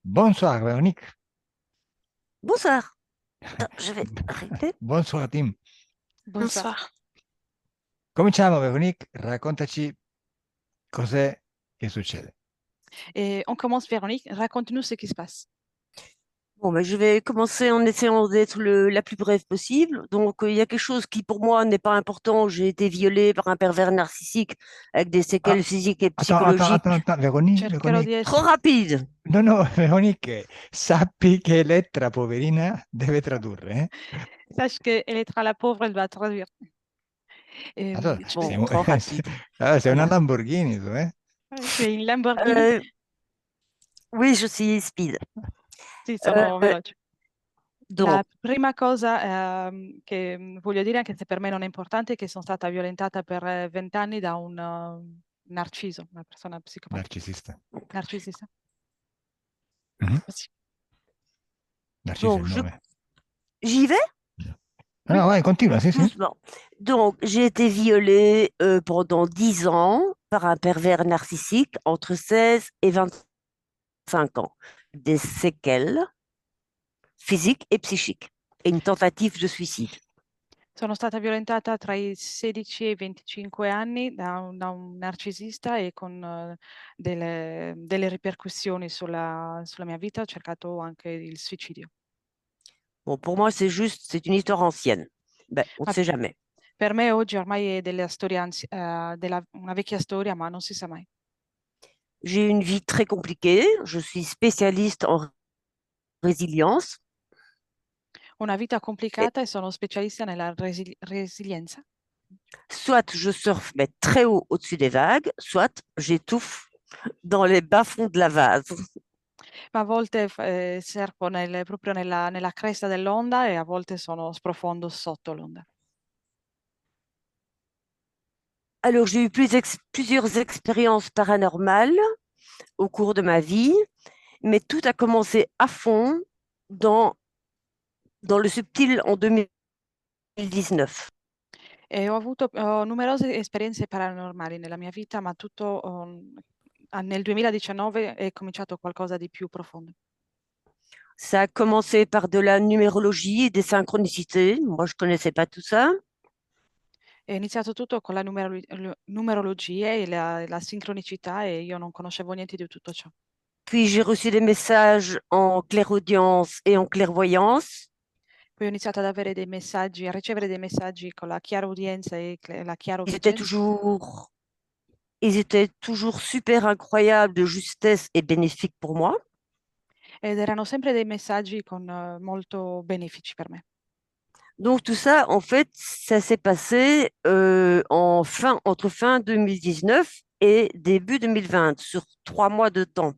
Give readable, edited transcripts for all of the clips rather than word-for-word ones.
Bonsoir Véronique. Bonsoir. Attends, je vais arrêter. Bonsoir Tim. Bonsoir. Bonsoir. Cominciamo Véronique, raccontaci cos'è che succede. Et on commence, Véronique. Raconte-nous ce qui se passe. Bon, ben, je vais commencer en essayant d'être la plus brève possible. Donc, il y a quelque chose qui, pour moi, n'est pas important. J'ai été violée par un pervers narcissique avec des Ah, séquelles physiques et attends, psychologiques. Véronique, Cercherò di Trop essere... rapide. No, no, Véronique, sappi che Elettra, poverina, deve tradurre. Sache qu'Elettra, la pauvre, elle doit traduire. Allora, Bon, trop rapide. allora, sei una Bien. Lamborghini tu, eh? Tu es une Lamborghini? Euh, oui, je suis speed. Sì, sono Euh, veloce. donc, La prima cosa che voglio dire, anche se per me non è importante, è che sono stata violentata per 20 anni da un narciso, una persona psicopatica. Narcisista. Narcisista? Mhm. Sì. Narciso è donc il je, nome. j'y vais No, no, vai, continua, sì, sì. doucement. Donc, j'ai été violée pendant 10 ans par un pervers narcissique entre 16 et 25 ans. Des séquelles physiques et psychiques et une tentative de suicide. Sono stata violentata tra i 16 e i 25 anni da un narcisista e con delle ripercussioni sulla mia vita. Ho cercato anche il suicidio. Bon, pour moi, c'est une histoire ancienne. Ben, on ne Ma sait jamais. per me oggi ormai è della storia, una vecchia storia, ma non si sa mai. J'ai une vie très compliquée. Je suis spécialiste en résilience. Una vita Et complicata e sono specialista nella resilienza. soit je surfe mais très haut au-dessus des vagues, soit j'étouffe dans les bas-fonds de la vase. Ma a volte surfo proprio nella cresta dell'onda e a volte sprofondo sotto l'onda. Alors, j'ai eu plusieurs expériences paranormales au cours de ma vie, mais tout a commencé à fond dans, dans le subtil en 2019. E ho avuto numerose esperienze paranormali nella mia vita, ma tutto nel 2019 è cominciato qualcosa di più profondo. Ça a commencé par de la numérologie et des synchronicités. Moi, je ne connaissais pas tout ça. È iniziato tutto con la numerologia e la sincronicità e io non conoscevo niente di tutto ciò. Puis, j'ai reçu des messages en clairaudience et en clairvoyance. Poi ho iniziato ad avere dei messaggi, a ricevere dei messaggi con la chiaraudienza e la Ils étaient chiaroveggenza toujours, ils étaient toujours super incroyables de justesse et bénéfiques pour moi. ed erano sempre dei messaggi molto benefici per me. Donc tout ça, en fait, ça s'est passé entre fin 2019 et début 2020, sur 3 mois de temps.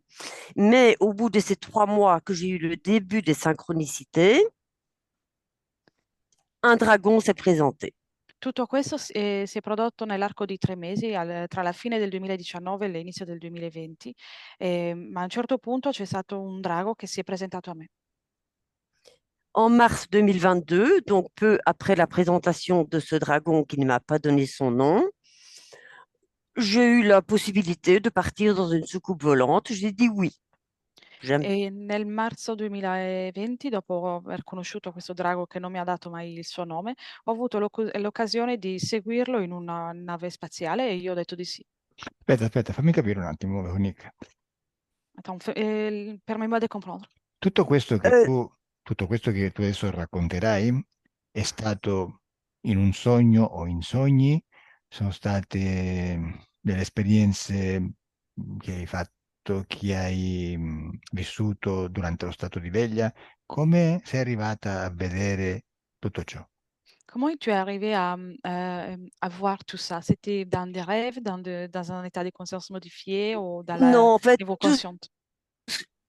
Mais au bout de ces 3 mois que j'ai eu le début des synchronicités, un dragon s'est présenté. Tutto questo si è prodotto nell'arco di 3 mesi, tra la fine del 2019 e l'inizio del 2020, ma a un certo punto c'è stato un drago che si è presentato a me. En mars 2022, donc peu après la présentation de ce dragon qui ne m'a pas donné son nom, j'ai eu la possibilité de partir dans une soucoupe volante. J'ai dit oui. J'aime. E nel marzo 2020, dopo aver conosciuto questo drago che non mi ha dato mai il suo nome, ho avuto l'occasione di seguirlo in una nave spaziale e io ho detto di sì. Aspetta, fammi capire un attimo, Véronique. Attends, permets-moi de comprendre. Tutto questo che Euh, tu, tutto questo che tu adesso racconterai è stato in un sogno o in sogni? Sono state delle esperienze che hai fatto, che hai vissuto durante lo stato di veglia? Come sei arrivata a vedere tutto ciò? Comment tu es arrivé à voir tout ça? C'était dans des rêves, dans un état de conscience modifié ou dans non, la en fait, niveau conscient?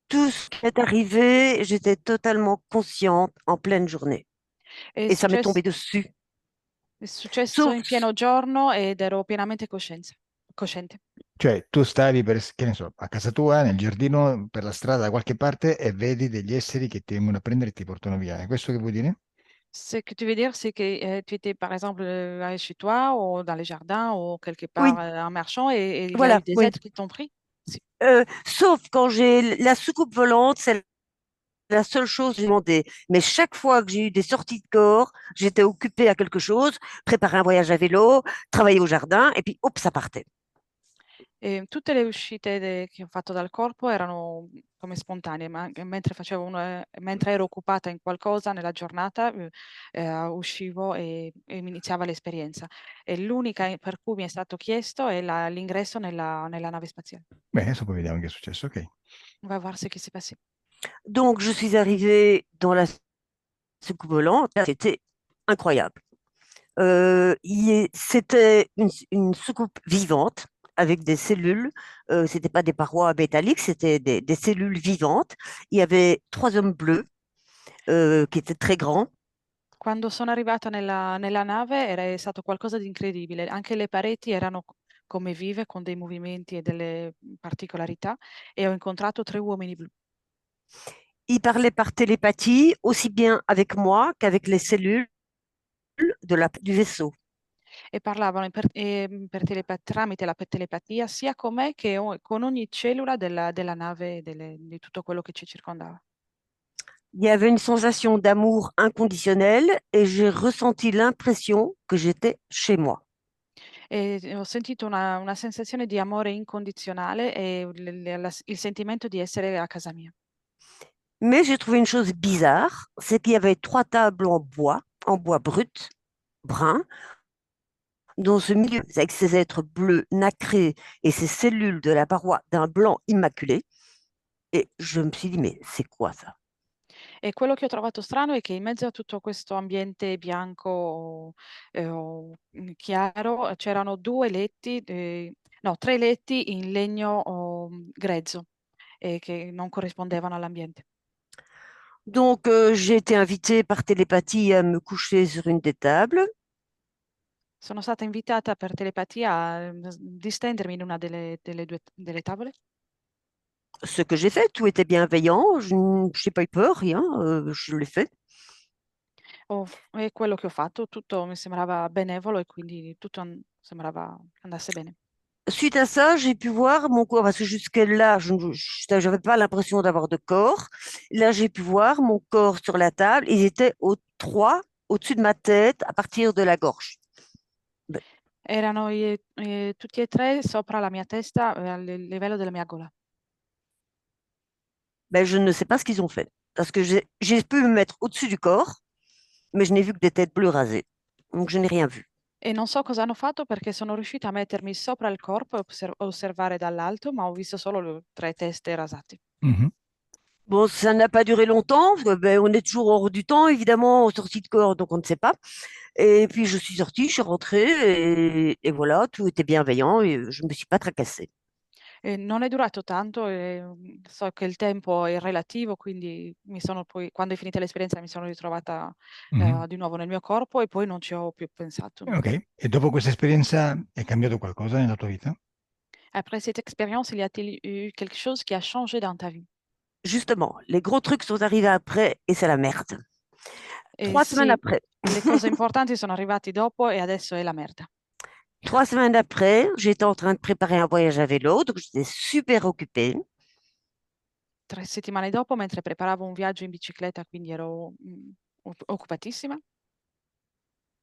tout ce qui est arrivé, j'étais totalement consciente en pleine journée. È Et ça m'est tombé successo, dessus. è successo Sauf, in pieno giorno ed ero pienamente cosciente. Cioè, tu stavi per, che ne so, a casa tua, nel giardino, per la strada da qualche parte e vedi degli esseri che ti vengono a prendere e ti portano via. È questo che vuoi dire? Ce que tu veux dire, c'est que tu étais par exemple chez toi ou dans les jardins ou quelque part oui, en marchant et il y a eu voilà, des oui. êtres qui t'ont pris. Sì. Sauf quand j'ai la soucoupe volante, c'est la seule chose que j'ai demandé. Mais chaque fois que j'ai eu des sorties de corps, j'étais occupée à quelque chose, préparer un voyage à vélo, travailler au jardin, et puis hop, ça partait. E tutte le uscite che ho fatto dal corpo erano come spontanee, ma anche mentre ero occupata in qualcosa nella giornata, uscivo e mi iniziava l'esperienza. E l'unica per cui mi è stato chiesto è l'ingresso nella nave spaziale. Bene, adesso poi vediamo che è successo. Ok. On va voir ce qui s'est passé. Donc, je suis arrivée dans la soucoupe volante, c'était incroyable. C'était une soucoupe vivante avec des cellules. C'était pas des parois métalliques, c'était des cellules vivantes. Il y avait 3 hommes bleus qui étaient très grands. Quando sono arrivata nella nave era stato qualcosa di incredibile. Anche le pareti erano come vive, con dei movimenti e delle particolarità, e ho incontrato 3 uomini blu. Ils parlaient par télépathie, aussi bien avec moi qu'avec les cellules du vaisseau. E parlavano tramite la telepatia sia con me che con ogni cellula della nave e di tutto quello che ci circondava. Il y avait une sensation d'amour inconditionnel et j'ai ressenti l'impression que j'étais chez moi. E ho sentito una sensazione di amore incondizionale e il sentimento di essere a casa mia. Mais j'ai trouvé une chose bizarre, c'est qu'il y avait 3 tables en bois brut, brun, dans ce milieu, avec ces êtres bleus nacrés et ces cellules de la paroi d'un blanc immaculé. Et je me suis dit, mais c'est quoi ça? E quello che ho trovato strano è che in mezzo a tutto questo ambiente bianco, chiaro, c'erano 2 letti, no, 3 letti in legno, grezzo, che non corrispondevano all'ambiente. Donc, j'ai été invitée par télépathie à me coucher sur une des tables. Sono stata invitata per telepatia a, distendermi in una delle tavole. Ce que j'ai fait, tout était bienveillant, je n'ai pas eu peur, rien, je l'ai fait. E quello che ho fatto, tutto mi sembrava benevolo e quindi tutto sembrava andasse bene. Suite à ça, j'ai pu voir mon corps, parce que jusque-là, je n'avais pas l'impression d'avoir de corps. Là, j'ai pu voir mon corps sur la table. Ils étaient aux 3 au-dessus de ma tête, à partir de la gorge. Ben, Erano tutti e 3 sopra la mia testa, al livello della mia gola. je ne sais pas ce qu'ils ont fait. Parce que j'ai pu me mettre au-dessus du corps, mais je n'ai vu que des têtes bleues rasées. Donc, je n'ai rien vu. E non so cosa hanno fatto perché sono riuscita a mettermi sopra il corpo e osservare dall'alto, ma ho visto solo le 3 teste rasate. Mhm. Bon, ça n'a pas duré longtemps, parce que, on est toujours hors du temps, évidemment, en sortie de corps, donc on ne sait pas. Et puis je suis sortie, je suis rentrée, et voilà, tout était bienveillant et je ne me suis pas tracassée. E non è durato tanto e, so che il tempo è relativo, quindi quando è finita l'esperienza mi sono ritrovata, Mhm. di nuovo nel mio corpo e poi non ci ho più pensato. Ok, e dopo questa esperienza è cambiato qualcosa nella tua vita? Après cette expérience, il y a-t-il eu quelque chose qui a changé dans ta vie? Justement, les gros trucs sont arrivés après et c'est la merde. E 3 semaines sì, après, le cose importanti sono arrivati dopo e adesso è la merda. 3 semaines après, j'étais en train de préparer un voyage à vélo, donc j'étais super occupée. 3 settimane dopo, mentre preparavo un viaggio in bicicletta, quindi ero, occupatissima,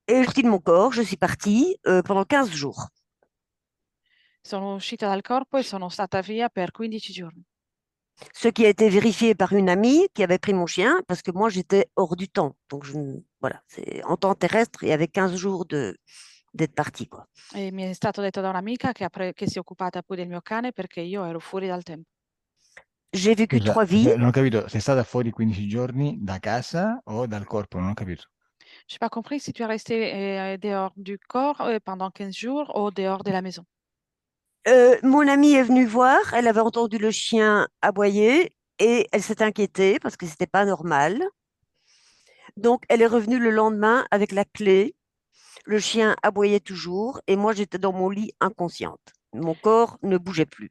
Et je suis sortie de mon corps, je suis partie pendant 15 jours. sono uscita dal corpo e sono stata via per 15 giorni. Ce qui a été vérifié par une amie qui avait pris mon chien parce que moi j'étais hors du temps. Donc voilà, c'est en temps terrestre et avec 15 jours d'être partie, quoi. E mi è stato detto da un'amica che si è occupata poi del mio cane perché io ero fuori dal tempo. J'ai vécu Scusa, 3 vies. non ho capito, sei stata fuori 15 giorni da casa o dal corpo? Non ho capito. J'ai pas compris si tu es resté, dehors du corps, pendant 15 jours ou dehors de la maison. Mon amie est venue voir, elle avait entendu le chien aboyer et elle s'est inquiétée parce que c'était pas normal. Donc elle est revenue le lendemain avec la clé. Le chien aboyait toujours et moi j'étais dans mon lit inconsciente. Mon corps ne bougeait plus.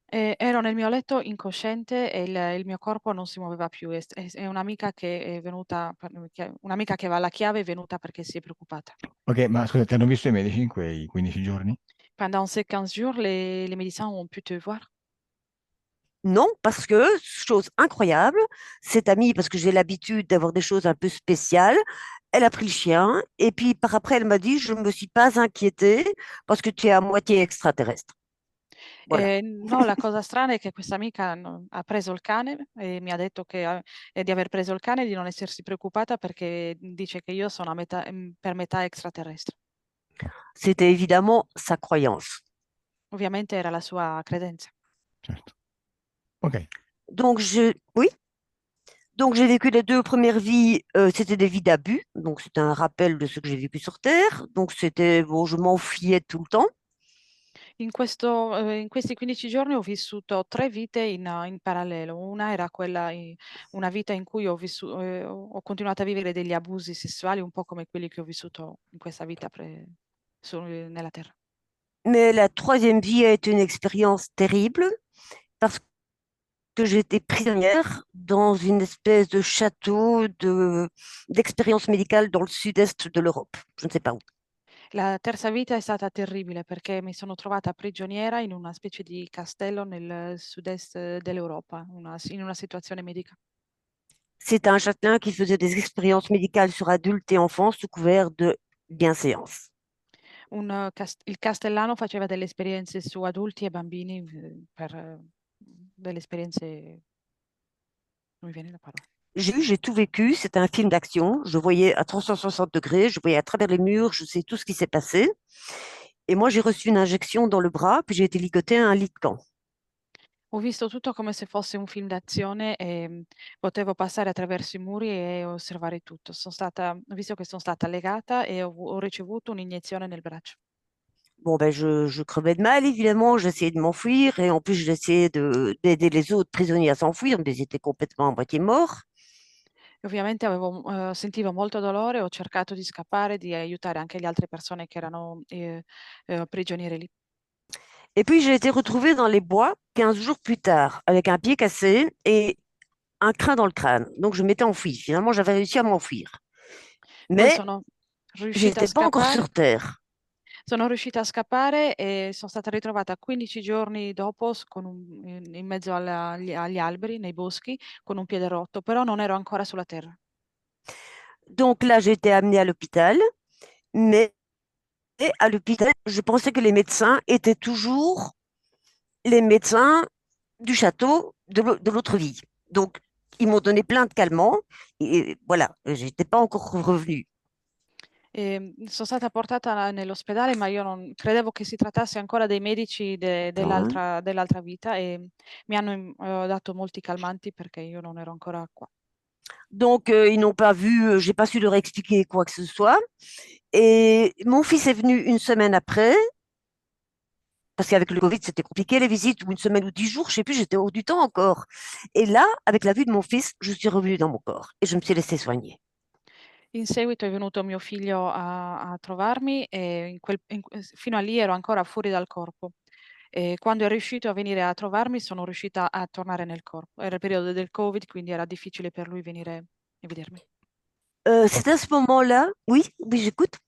Ero nel mio letto incosciente e il mio corpo non si muoveva più. È un'amica che è venuta un'amica che aveva la chiave è venuta perché si è preoccupata. Ok, ma scusa, ti hanno visto i medici in quei 15 giorni? Pendant ces 15 jours, les médecins ont pu te voir? Non, parce que, chose incroyable, cette amie, parce que j'ai l'habitude d'avoir des choses un peu spéciales, elle a pris le chien et puis par après, elle m'a dit, je ne me suis pas inquiétée parce que tu es à moitié extraterrestre. Voilà. No, la cosa strana è che questa amica ha preso il cane e mi ha detto di aver preso il cane e di non essersi preoccupata perché dice che io sono per metà extraterrestre. C'était évidemment sa croyance. Ovviamente era la sua credenza. Certo. Ok. Donc, oui. Donc, j'ai vécu les deux premières vies, c'était des vies d'abus. Donc, c'était un rappel de ce que j'ai vécu sur Terre. Donc, c'était, bon, je m'enfuyais tout le temps. In questi 15 giorni ho vissuto 3 vite in parallelo. Una era una vita in cui ho continuato a vivere degli abusi sessuali, un po' come quelli che ho vissuto in questa vita nella Terra. Mais la troisième vie a été une expérience terrible parce que j'étais prisonnière dans une espèce de château d'expérience médicale dans le sud-est de l'Europe. Je ne sais pas où. La terza vita è stata terribile perché mi sono trovata prigioniera in una specie di castello nel sud-est dell'Europa, in una situazione medica. C'était un châtelain qui faisait des expériences médicales sur adultes et enfants sous couvert de bienséance. Il castellano faceva delle esperienze su adulti e bambini per delle esperienze... Non mi viene la parola. J'ai tout vécu, c'était un film d'action. Je voyais à 360 degrés, je voyais à travers les murs, je sais tout ce qui s'est passé. Et moi, j'ai reçu une injection dans le bras, puis j'ai été ligotée à un lit de camp. Ho visto tutto come se fosse un film d'azione e potevo passare attraverso i muri e osservare tutto. Ho visto che sono stata legata e ho ricevuto un'iniezione nel braccio. Bon, ben, je crevais de mal, évidemment. J'essayais de m'enfuir et en plus, j'essayais d'aider les autres prisonniers à s'enfuir, mais ils étaient complètement à moitié morts. E ovviamente sentivo molto dolore, ho cercato di scappare, di aiutare anche le altre persone che erano prigioniere lì. Et puis, j'ai été retrouvée dans les bois 15 jours plus tard, avec un pied cassé et un crin dans le crâne. Donc, je m'étais enfuie. Finalement, j'avais réussi à m'enfuir. Poi Mais sono riuscita a j'étais pas encore sur scappare, Terre. sono riuscita a scappare e sono stata ritrovata 15 giorni dopo in mezzo agli alberi, nei boschi, con un piede rotto, però non ero ancora sulla terra. Donc là, j'ai été amenée à l'hôpital, mais à l'hôpital, je pensais que les médecins étaient toujours les médecins du château de l'autre vie. Donc, ils m'ont donné plein de calmants et voilà, j'étais pas encore revenue. Sono stata portata nell'ospedale, ma io non credevo che si trattasse ancora dei medici Attends, hein. dell'altra vita e mi hanno dato molti calmanti perché io non ero ancora qua. Donc, ils n'ont pas vu, j'ai pas su leur expliquer quoi que ce soit. Et mon fils est venu une semaine après, parce qu'avec le Covid, c'était compliqué les visites, ou une semaine ou 10 jours, je sais plus, j'étais hors du temps encore. Et là, avec la vue de mon fils, je suis revenue dans mon corps et je me suis laissée soigner. In seguito è venuto mio figlio a trovarmi e fino a lì ero ancora fuori dal corpo. E quando è riuscito a venire a trovarmi sono riuscita a tornare nel corpo. Era il periodo del Covid, quindi era difficile per lui venire e vedermi. Ok. C'est à ce moment-là, oui, oui, j'écoute.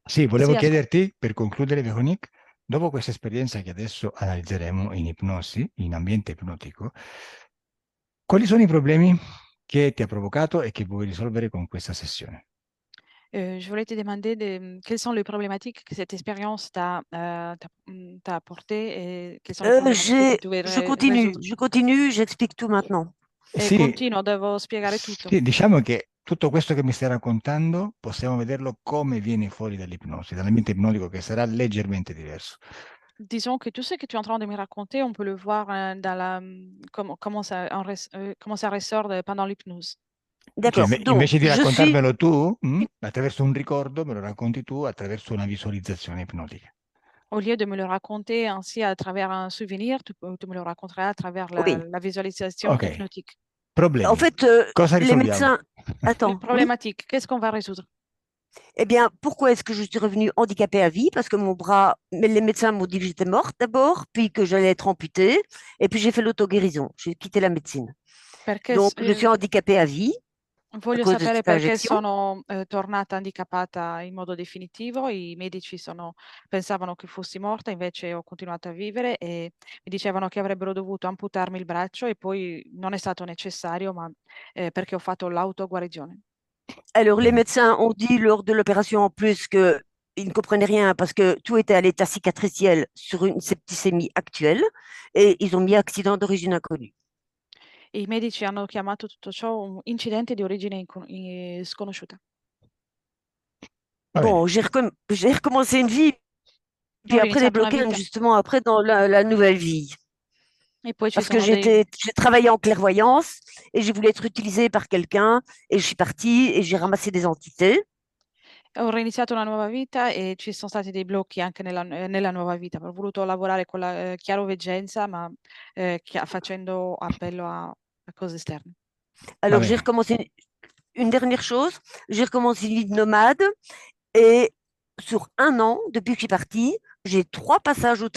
Sì, volevo Sì, chiederti, per concludere, Veronique, dopo questa esperienza che adesso analizzeremo in ipnosi, in ambiente ipnotico, quali sono i problemi che ti ha provocato e che vuoi risolvere con questa sessione? Je voulais te demander quelles sont les problématiques que cette expérience t'a apporté et quelles sont les problématiques que tu voudrais résoudre. Je continue, j'explique tout maintenant. E Sì, continuo, devo spiegare tutto. sì, diciamo che tutto questo che mi stai raccontando possiamo vederlo come viene fuori dall'ipnosi, dall'ambiente ipnotico che sarà leggermente diverso. Disons que tout ce que tu es en train de me raconter, on peut le voir comment ça ressort pendant l'hypnose. Cioè, D'accord. Donc, invece di je suis, raccontarmelo tu, attraverso un ricordo, me lo racconti tu attraverso una visualizzazione ipnotica. Au lieu de me le raconter ainsi à travers un souvenir, tu me le raconteras à travers oui. la visualisation Ok, hypnotique. En problemi. fait, Cosa les risolviamo? médecins. Les Attends, oui. problématiques, qu'est-ce qu'on va résoudre? Eh bien, pourquoi est-ce que je suis revenue handicapée à vie? Parce que mon bras, mais les médecins m'ont dit que j'étais morte d'abord, puis que j'allais être amputée, et puis j'ai fait l'auto-guérison. J'ai quitté la médecine. Perché Donc, je suis handicapée à vie. à Voglio cause de sapere cette perché injection. sono tornata handicappata in modo definitivo. I medici pensavano che fossi morta, invece ho continuato a vivere e mi dicevano che avrebbero dovuto amputarmi il braccio e poi non è stato necessario, ma perché ho fatto l'autoguarigione. Alors, les Bene. médecins ont dit lors de l'opération en plus qu'ils ne comprenaient rien parce que tout était à l'état cicatriciel sur une septicémie actuelle et ils ont mis accident d'origine inconnue. I medici hanno chiamato tutto ciò un incidente di origine sconosciuta. Va bene. Bon, j'ai recommencé une vie, Ho puis après des riniziato una blocages, vita justement, après dans la nouvelle vie. e poi ci Parce que sono dei... j'ai travaillé en clairvoyance et j'ai voulu être utilisée par quelqu'un et je suis partie et j'ai ramassé des entités. Ho riniziato una nuova vita e ci sono stati dei blocchi anche nella nuova vita. Ho voluto lavorare con la chiaroveggenza, ma facendo appello a cose esterne. Va Alors j'ai bene. recommencé une dernière chose, j'ai recommencé une vie de nomade et sur un an, depuis que je suis partie, j'ai 3 passages au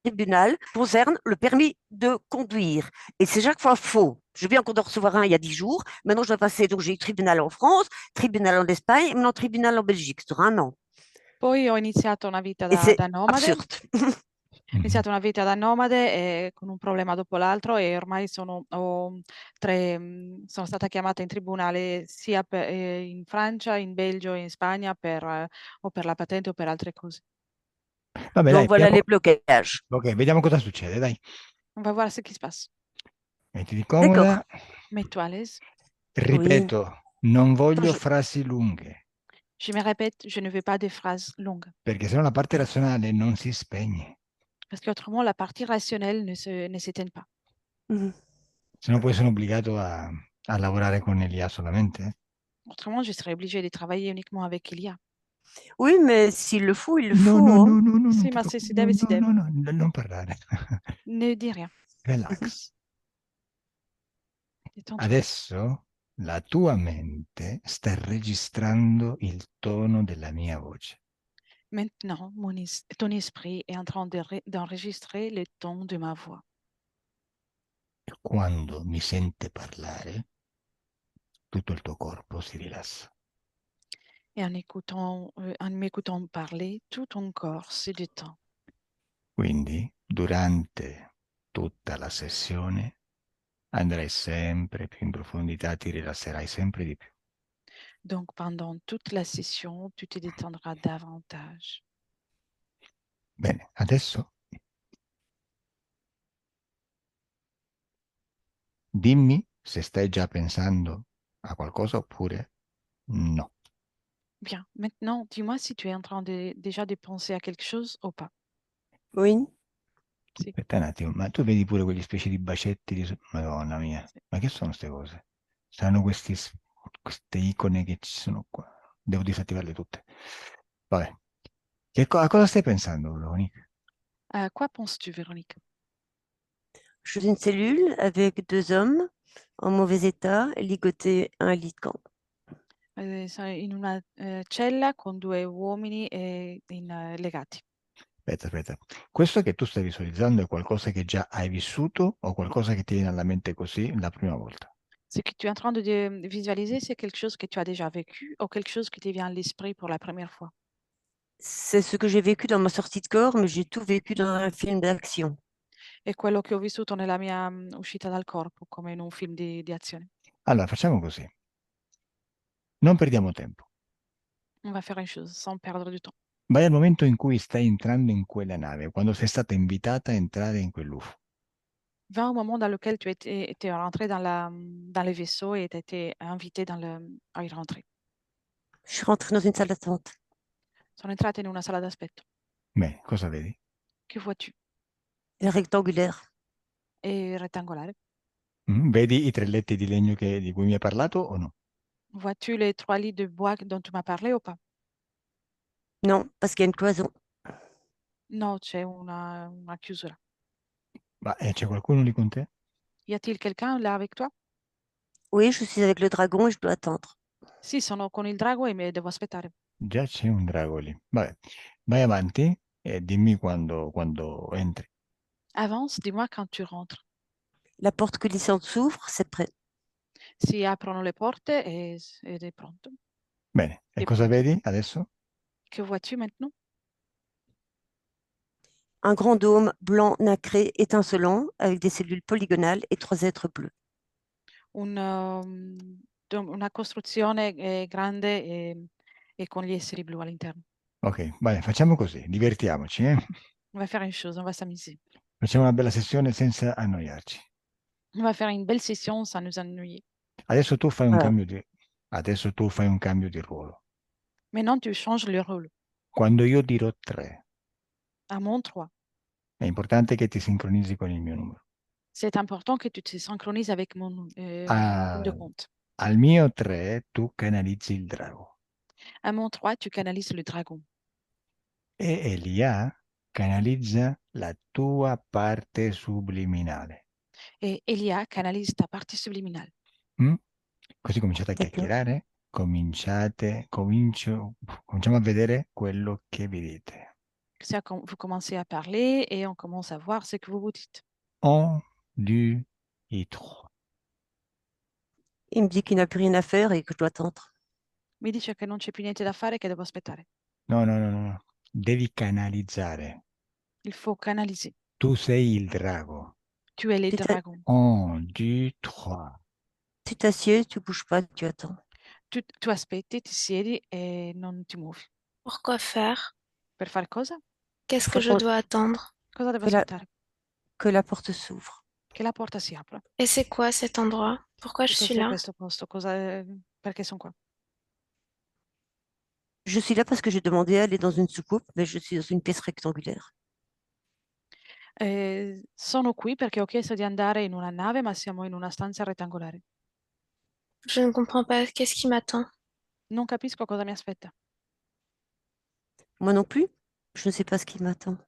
tribunal qui concernent le permis de conduire. Et c'est chaque fois faux. Je viens encore de recevoir un il y a 10 jours. Maintenant, je dois passer. Donc, j'ai eu tribunal en France, tribunal en Espagne et maintenant tribunal en Belgique sur un an. Poi ho iniziato una vita Et da, c'est da nomade, ho absurde. Mhm. iniziato una vita da nomade con un problema dopo l'altro e ormai sono stata chiamata in tribunale sia in Francia, in Belgio e in Spagna o per la patente o per altre cose. Vabbè, Donc, dai, voilà les blocages. ok, vediamo cosa succede, dai. On va voir ce qui se passe. Mettiti D'accord. comoda. Mets-toi à l'aise. Oui. Ripeto, non Attends, voglio frasi lunghe, Je me répète, je ne veux pas des phrases longues. perché sennò la parte razionale non si spegne. Parce qu'autrement, la partie rationnelle ne s'éteint pas. Mhm. Se no poi sono obbligato a lavorare con Elia solamente. Autrement, je serais obligée de travailler uniquement avec Elia. Oui, mais s'il le faut, il le No, faut, no, hein. no, no, no, non Sì, ti ma se si preoccupare, no, deve, si no, deve. no, no, non parlare. Ne dis rien. Relax. Détends-toi. Adesso la tua mente sta registrando il tono della mia voce. Maintenant, ton esprit est en train d'enregistrer le ton de ma voix. E quando mi sente parlare, tutto il tuo corpo si rilassa. Et en m'écoutant parler, tout ton corps se détend. Quindi, durante tutta la sessione, andrai sempre più in profondità, ti rilasserai sempre di più. Donc, pendant toute la session, tu te détendras davantage. Bene, adesso dimmi se stai già pensando a qualcosa oppure no. Bien, maintenant, dis-moi si tu es en train déjà de penser à quelque chose ou pas. Oui. Si, Aspetta un attimo, ma tu vedi pure quegli specie di bacetti di... Madonna mia, si. ma che sono queste cose? Saranno queste icone che ci sono qua. Devo disattivarle tutte. Vabbè. A cosa stai pensando, Veronica? À quoi penses-tu, Véronique? Je suis dans une cellule avec 2 hommes en mauvais état, ligotés à un lit de camp. Sono in una cella con due uomini legati. Aspetta. Questo che tu stai visualizzando è qualcosa che già hai vissuto o qualcosa che ti viene alla mente così la prima volta? Ce que tu es en train de visualiser, c'est quelque chose que tu as déjà vécu ou quelque chose qui te vient à l'esprit pour la première fois? C'est ce que j'ai vécu dans ma sortie de corps, mais j'ai tout vécu dans un film d'action. È quello che ho vissuto nella mia uscita dal corpo, come in un film di azione. Allora, facciamo così. Non perdiamo tempo. On va faire une chose sans perdre du temps. Vai al momento in cui stai entrando in quella nave, quando sei stata invitata a entrare in quell'UFO. Va au moment dans lequel tu étais rentré dans le vaisseau et tu été invité à y rentrer. Je suis rentrée dans une salle d'attente. Sono entrata in una sala d'aspetto. Bene, cosa vedi? Che vois-tu? Rectangulaire. È rettangolare. Vedi i 3 letti di legno di cui mi hai parlato o no? Vois-tu les 3 lits de bois dont tu m'as parlé ou pas? Non, parce qu'il y a une cloison. No, c'è una chiusura. Ma c'è qualcuno lì con te? Y a-t-il quelqu'un là avec toi? Oui, je suis avec le dragon et je dois attendre. Sì, sono con il drago e devo aspettare. Già c'è un drago lì. Vabbè, vai avanti e dimmi quando entri. Avance, dis-moi quand tu rentres. La porte coulissante s'ouvre, c'est prêt. si aprono le porte ed è pronto. Bene, e È cosa pronto. vedi adesso? Che vois-tu maintenant? Un grand dôme blanc nacré étincelant avec des cellules polygonales et trois êtres bleus. Una costruzione grande e con gli esseri blu all'interno. Ok, bene, facciamo così, divertiamoci, eh? On va faire une chose, on va s'amuser. Facciamo una bella sessione senza annoiarci. On va faire une belle session sans nous ennuyer. Adesso tu fai un Voilà. cambio di... Adesso tu fai un cambio di ruolo. Maintenant, tu changes le rôle. Quando io dirò 3, À mon 3. è importante che ti sincronizzi con il mio numero. C'est important que tu te synchronises avec mon ligne de A- compte. Al mio 3 tu canalizzi il drago À mon 3, tu canalises le dragon. e Elia canalizza la tua parte subliminale. Et Elia canalise ta partie subliminale. Mm? Così cominciate a D'accord. chiacchierare, cominciamo a vedere quello che vedete. Ça, quand vous commencez à parler et on commence à voir ce que vous vous dites. 1, 2 et 3. Il me dit qu'il n'a plus rien à faire et que je dois attendre. Mi dice che non c'è più niente da fare, che devo aspettare. No, no, no, no, no. Devi canalizzare. Il faut canaliser. Tu sei il drago. Tu es le Tu t'a- dragon. 1, 2, 3. tu t'assieds, tu bouges pas, tu attends. Tu aspetti, ti siedi e non ti muovi. Pourquoi faire? Per fare cosa? Qu'est-ce que Faut je qu'on- dois attendre? Cosa devo que la, aspettare? que la porte s'ouvre. Che la porta si apra. Et c'est quoi cet endroit? Pourquoi je suis Cos'è là? questo posto? Perché sono qua? Je suis là parce que j'ai demandé à aller dans une soucoupe, mais je suis dans une pièce rectangulaire. Sono qui perché ho chiesto di andare in una nave, ma siamo in una stanza rettangolare. Je ne comprends pas. Qu'est-ce qui m'attend? Non capisco cosa mi aspetta. Moi non plus, je ne sais pas ce qui m'attend.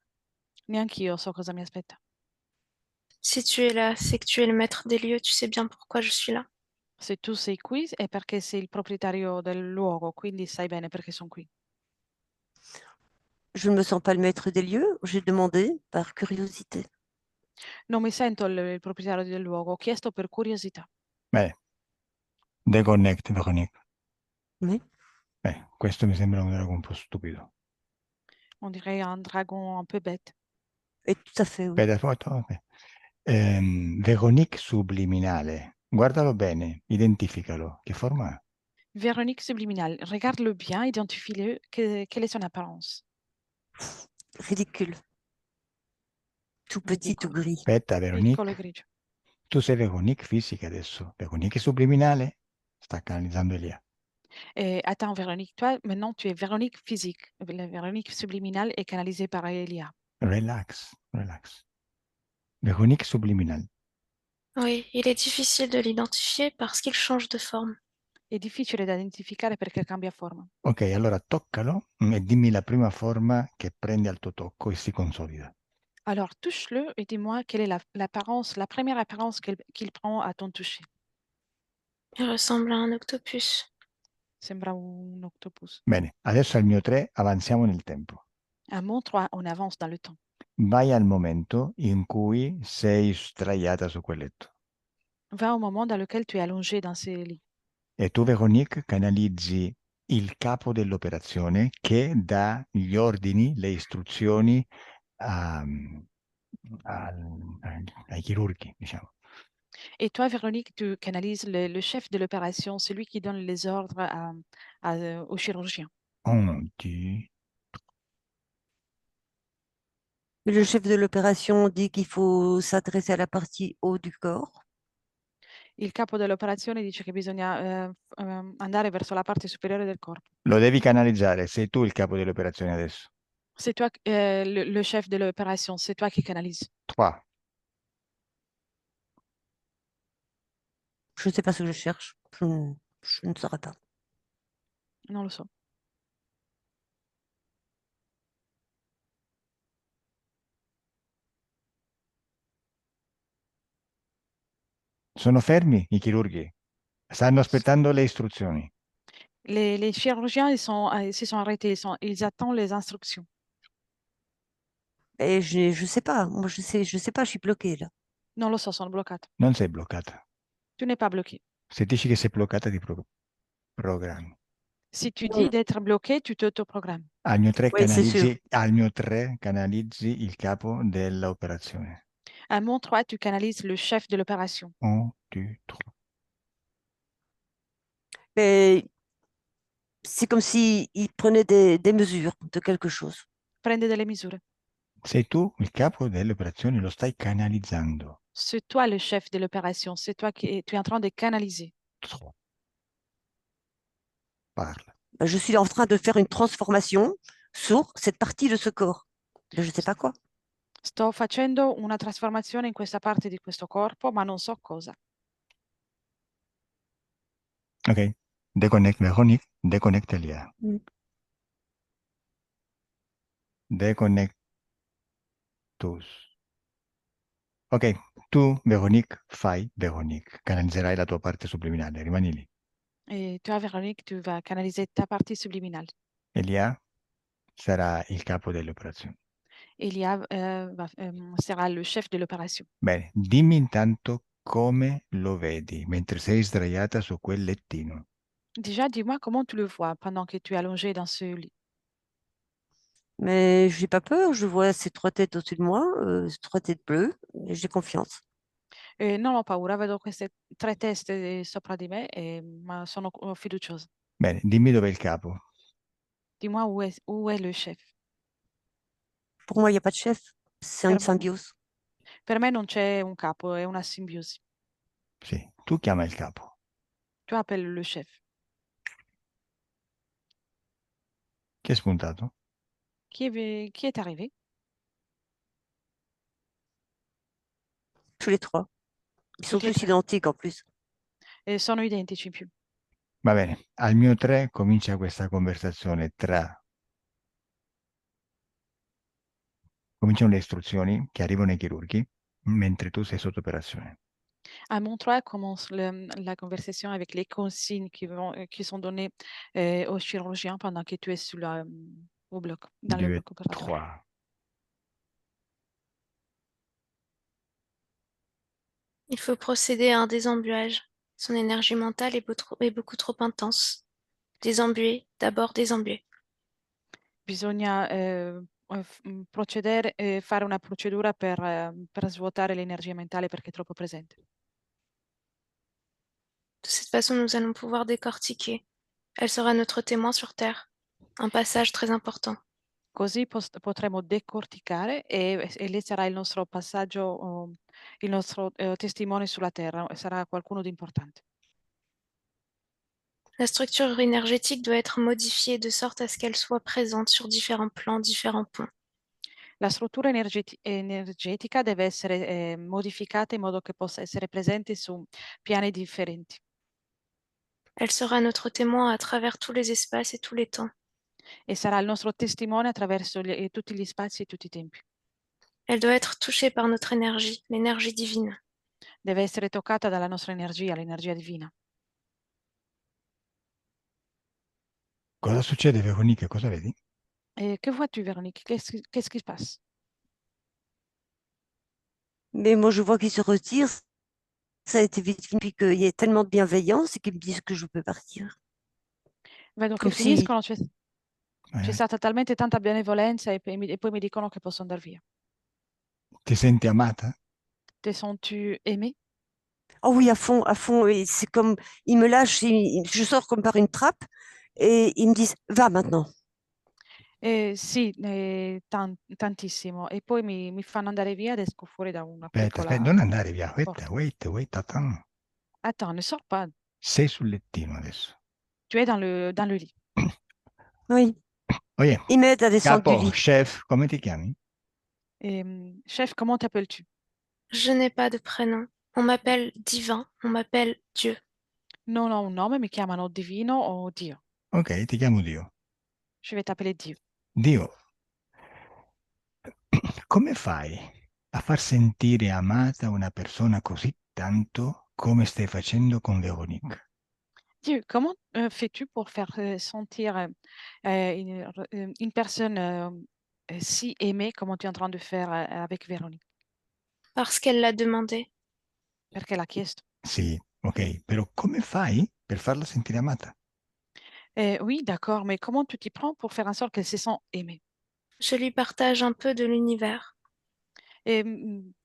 Neanch'io so cosa mi aspetta. Si tu es là, c'est que tu es le maître des lieux. Tu sais bien pourquoi je suis là. Se tu sei qui è perché sei il proprietario del luogo, quindi sai bene perché sono qui. Je ne me sens pas le maître des lieux, j'ai demandé par curiosité. Non mi sento il proprietario del luogo, ho chiesto per curiosità. Bene, deconnect, Veronique. Oui, Questo mi sembra un drago un po' stupido. On dirait un dragon un peu bête. et tout à fait, oui. Aspetta, ok. Veronique subliminale. Guardalo bene, identificalo. Che forma ha? Véronique subliminale, regarde-le bien, identifie-le, quelle est son apparence? Ridicule. Tout petit, tout Ridicolo. gris. Aspetta, Piccolo e Veronique. grigio. Tu sei Veronique fisica adesso. Veronique subliminale sta canalizzando Elia. Attends, Véronique, toi, maintenant, tu es Véronique physique. La Véronique subliminale est canalisée par Elia. Relax, relax. Veronique subliminale. Oui, il est difficile de l'identifier parce qu'il change de forme. È difficile da identificare perché cambia forma. Ok, allora toccalo e dimmi la prima forma che prende al tuo tocco e si consolida. Alors, touche-le et dis-moi quelle est l'apparence, la première apparence qu'il prend à ton toucher. Il ressemble à un octopus. Sembra un octopus. Bene, adesso al mio 3 avanziamo nel tempo. À mon 3, on avance dans le temps. Vai al momento in cui sei sdraiata su quel letto. Va au moment dans lequel tu es allongé dans ces lits. E tu, Veronique, canalizzi il capo dell'operazione che dà gli ordini, le istruzioni a- ai chirurghi, diciamo. Et toi, Véronique, tu canalises le chef de l'opération, celui qui donne les ordres au chirurgien. 1, 2, Le chef de l'opération dit qu'il faut s'adresser à la partie haut du corps. Il capo dell'operazione dice che bisogna andare verso la parte superiore del corpo. lo devi canalizzare, sei tu il capo delle operazioni adesso. C'est toi, le chef de l'opération, c'est toi qui canalises. 3, Je ne sais pas ce que je cherche. Je ne saurais pas. Non lo so. sono fermi i chirurghi, stanno aspettando le istruzioni. Les chirurgiens, ils sont arrêtés, ils attendent les instructions. Et je sais pas. Moi, je sais pas. Je suis bloquée là. Non lo so, sono bloccato. Non sei bloccata. Tu n'es pas bloqué. Se dici che sei bloccata, ti programmi. Si tu Mm. dis d'être bloqué, tu t'autoprogrammes. Al mio 3 Oui, c'est sûr. canalizzi il capo dell'operazione. À mon 3, tu canalises le chef de l'opération. 1, 2, 3. Mais c'est comme si il prenait des mesures de quelque chose. Prende delle misure. Sei tu il capo delle operazioni, lo stai canalizzando. C'est toi le chef de l'opération. C'est toi qui tu es en train de canaliser. Parla. Ben, je suis en train de faire une transformation sur cette partie de ce corps. Ben, je ne sais pas quoi. Sto facendo una trasformazione in questa parte di questo corpo, ma non so cosa. Ok. Déconnecte Véronique, déconnecte Elia. Mm. Déconnecte tous. Ok, tu, Véronique, fai Véronique. Canalizzerai la tua parte subliminale, rimani lì. Et toi, Véronique, tu vas canaliser ta partie subliminale. Elia sarà il capo delle operazioni. Elia sera le chef de l'opération. Bene, dimmi intanto come lo vedi mentre sei sdraiata su quel lettino. Déjà, dis-moi comment tu le vois pendant que tu es allongé dans ce lit. Mais je n'ai pas peur. Je vois ces trois têtes au-dessus de moi, ces trois têtes bleues, et j'ai confiance. Non ho paura, vedo queste 3 teste sopra di me, ma sono fiduciosa. Bene, dimmi dov'è il capo. Dis-moi où est le chef. Pour moi, il n'y a pas de chef. C'est une Per me, symbiose. per me non c'è un capo, è una simbiosi. Sì, tu chiama il capo. Tu appelles le chef. Chi è spuntato? Qui est arrivé? Tous les trois. Ils sont Toutes les tous 3. identiques en plus. Sono identici in più. Va bene, al mio 3 comincia questa conversazione cominciano le istruzioni che arrivano ai chirurghi mentre tu sei sotto operazione. À mon 3 commence la conversation avec les consignes qui sont données aux chirurgiens pendant que tu es au bloc, dans le 2, bloc opératoire. 3. Il faut procéder à un désembuage. Son énergie mentale est beaucoup trop intense. Désembuer, d'abord désembuer. Bisogna procedere e fare una procedura per svuotare l'energia mentale perché è troppo presente. De cette façon, nous allons pouvoir décortiquer. Elle sera notre témoin sur Terre. Un passage très important. Così potremo decorticare e lei sarà il nostro passaggio, il nostro testimone sulla terra, sarà qualcuno di importante. La structure énergétique doit être modifiée de sorte à ce qu'elle soit présente sur différents plans, différents ponts. La struttura energetica deve essere modificata in modo che possa essere presente su piani differenti Elle sera notre témoin à travers tous les espaces et tous les temps. e sarà il nostro testimone attraverso tutti gli spazi e tutti i tempi. Elle doit être touchée par notre énergie, l'énergie divine. Deve essere toccata dalla nostra energia, l'energia divina. Cosa succede, Veronica? Cosa vedi? Et que vois-tu, Véronique? Qu'est-ce qui se passe? Mais moi, je vois qu'ils se retirent. Ça a été vite fini, puis qu'il y a tellement de bienveillance et qu'ils me disent que je peux partir. Vedo che Comme si, finiscono, c'è stata talmente tanta benevolenza e poi mi dicono che posso andare via. Ti senti amata? Te sens-tu aimé? oh oui, à fond, à fond. Et c'est comme, ils me lâchent, je sors comme par une trappe et ils me disent, va maintenant. Sì, tantissimo. E poi mi fanno andare via ed esco fuori da una Aspetta, piccola non andare via. porta. Wait, attends. Attends, ne sors pas. Sei sul lettino adesso. Tu es dans le lit. Oui, Oye, ils m'aident à descendre du capo, lit. chef, come ti chiami? Chef, comment t'appelles-tu? Je n'ai pas de prénom. On m'appelle divin, on m'appelle Dieu. Non ho un nome, mi chiamano Divino o Dio. Ok, ti chiamo Dio. Je vais t'appeler Dio. Dio, come fai a far sentire amata una persona così tanto come stai facendo con Veronica? Dieu, comment fais-tu pour faire sentir une personne si aimée comme tu es en train de faire avec Véronique? Parce qu'elle l'a demandé. Perché l'ha chiesto. Sì, Ok, però come fai per farla sentire amata? Oui, d'accord, mais comment tu t'y prends pour faire en sorte qu'elle se sent aimée? Je lui partage un peu de l'univers.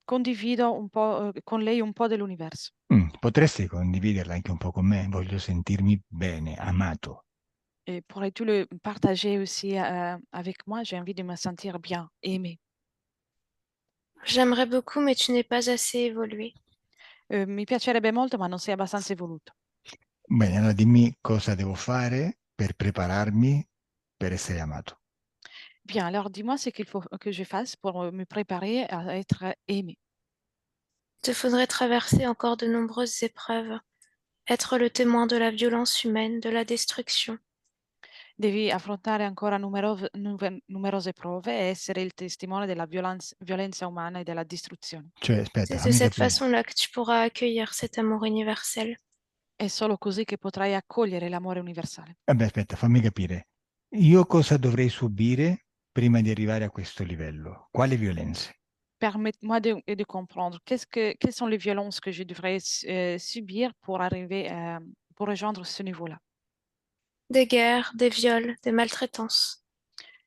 Condivido un po', con lei un po' dell'universo. Potresti condividerla anche un po' con me? Voglio sentirmi bene, amato. Et pourrais-tu le partager aussi avec moi? J'ai envie de me sentir bien, aimée. J'aimerais beaucoup, mais tu n'es pas assez évolué. Mi piacerebbe molto, ma non sei abbastanza evoluto. Bene, allora dimmi cosa devo fare per prepararmi per essere amato. Bien, alors dis-moi ce qu'il faut que je fasse pour me préparer à être aimée. Te faudrait traverser encore de nombreuses épreuves, être le témoin de la violence humaine, de la destruction. Devi affrontare ancora numerose prove e essere il testimone della violenza umana e della distruzione. Cioè, aspetta, C'est de fammi cette capire. façon-là que tu pourras accueillir cet amour universel. È solo così che potrai accogliere l'amore universale. Vabbè, aspetta, fammi capire. Io cosa dovrei subire prima di arrivare a questo livello? Quali violenze? Permette-moi de comprendre quelles sont les violences que je devrais subir pour arriver pour rejoindre ce niveau-là. Des guerres, des viols, des maltraitances.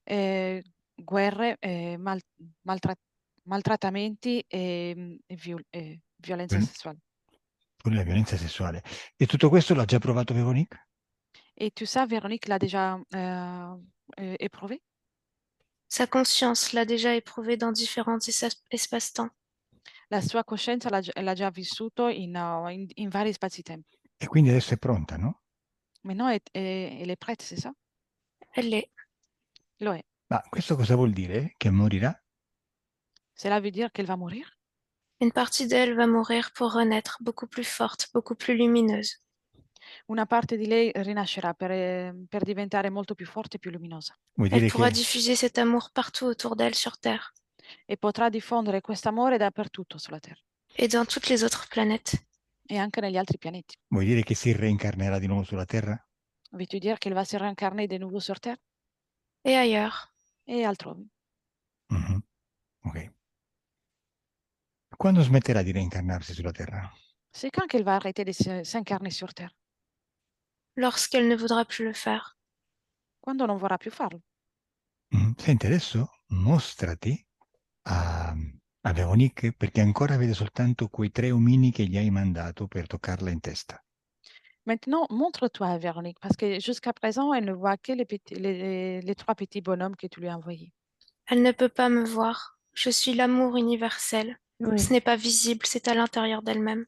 Guerre, maltra- maltrattamenti e violenza Viol- sessuale. Pure la violenza sessuale. E tutto questo l'ha già provato Veronique? Et tout ça, Véronique l'a déjà éprouvé. Sa conscience l'a déjà éprouvé dans différents espaces-temps. La sua coscienza l'ha già vissuto in vari spazi-tempo. E quindi adesso è pronta, no? Maintenant, elle est prête, c'est ça? Elle l'est. Lo è. Ma questo cosa vuol dire? Che morirà? Cela veut dire qu'elle va mourir? Une partie d'elle va mourir pour renaître beaucoup plus forte, beaucoup plus lumineuse. Una parte di lei rinascerà per diventare molto più forte e più luminosa Vuol Elle dire pourra che, diffuser cet amour partout autour d'elle sur Terre e potrà diffondere quest'amore dappertutto sulla Terra et dans toutes les autres planètes. e anche negli altri pianeti. vuol dire che si reincarnerà di nuovo sulla Terra? Veux-tu dire qu'elle va se réincarner de nouveau sur Terre Et ailleurs. e altrove? Mhm. Ok. Quando smetterà di reincarnarsi sulla Terra? C'est quand qu'elle va arrêter de s'incarner sur Terre? Lorsqu'elle ne voudra plus le faire. Quando non vorrà più farlo. Senti, adesso mostrati a Veronique perché ancora vede soltanto quei 3 omini che gli hai mandato per toccarla in testa. Maintenant, montre-toi à Véronique, parce que jusqu'à présent, elle ne voit que les trois petits bonhommes que tu lui as envoyés. Elle ne peut pas me voir. Je suis l'amour universel. Oui. Ce n'est pas visible, c'est à l'intérieur d'elle-même.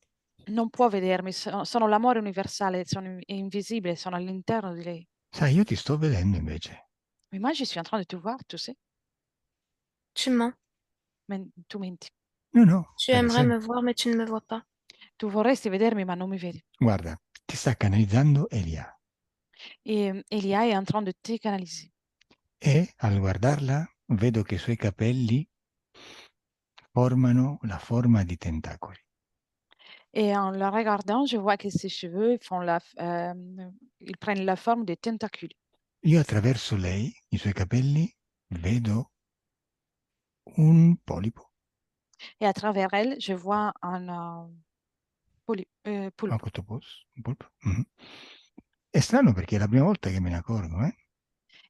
Non può vedermi, sono l'amore universale, sono invisibile, sono all'interno di lei. Sai, io ti sto vedendo invece. Mais moi, je suis en train de te voir, tu sais, Tu mens. mais tu menti. No, no, Tu per aimerais me esempio. voir, mais tu ne me vois pas. Tu vorresti vedermi, ma non mi vedi. Guarda, ti sta canalizzando Elia Et Elia est en train de te canaliser. e al guardarla vedo che i suoi capelli formano la forma di tentacoli. Et en la regardant, je vois que ses cheveux ils prennent la forme des tentacules. Io attraverso lei, i suoi capelli, vedo un polipo, Et à travers elle, je vois un un poulpe. octopus, un polpo. Mhm. È strano perché è la prima volta che me ne accorgo, eh?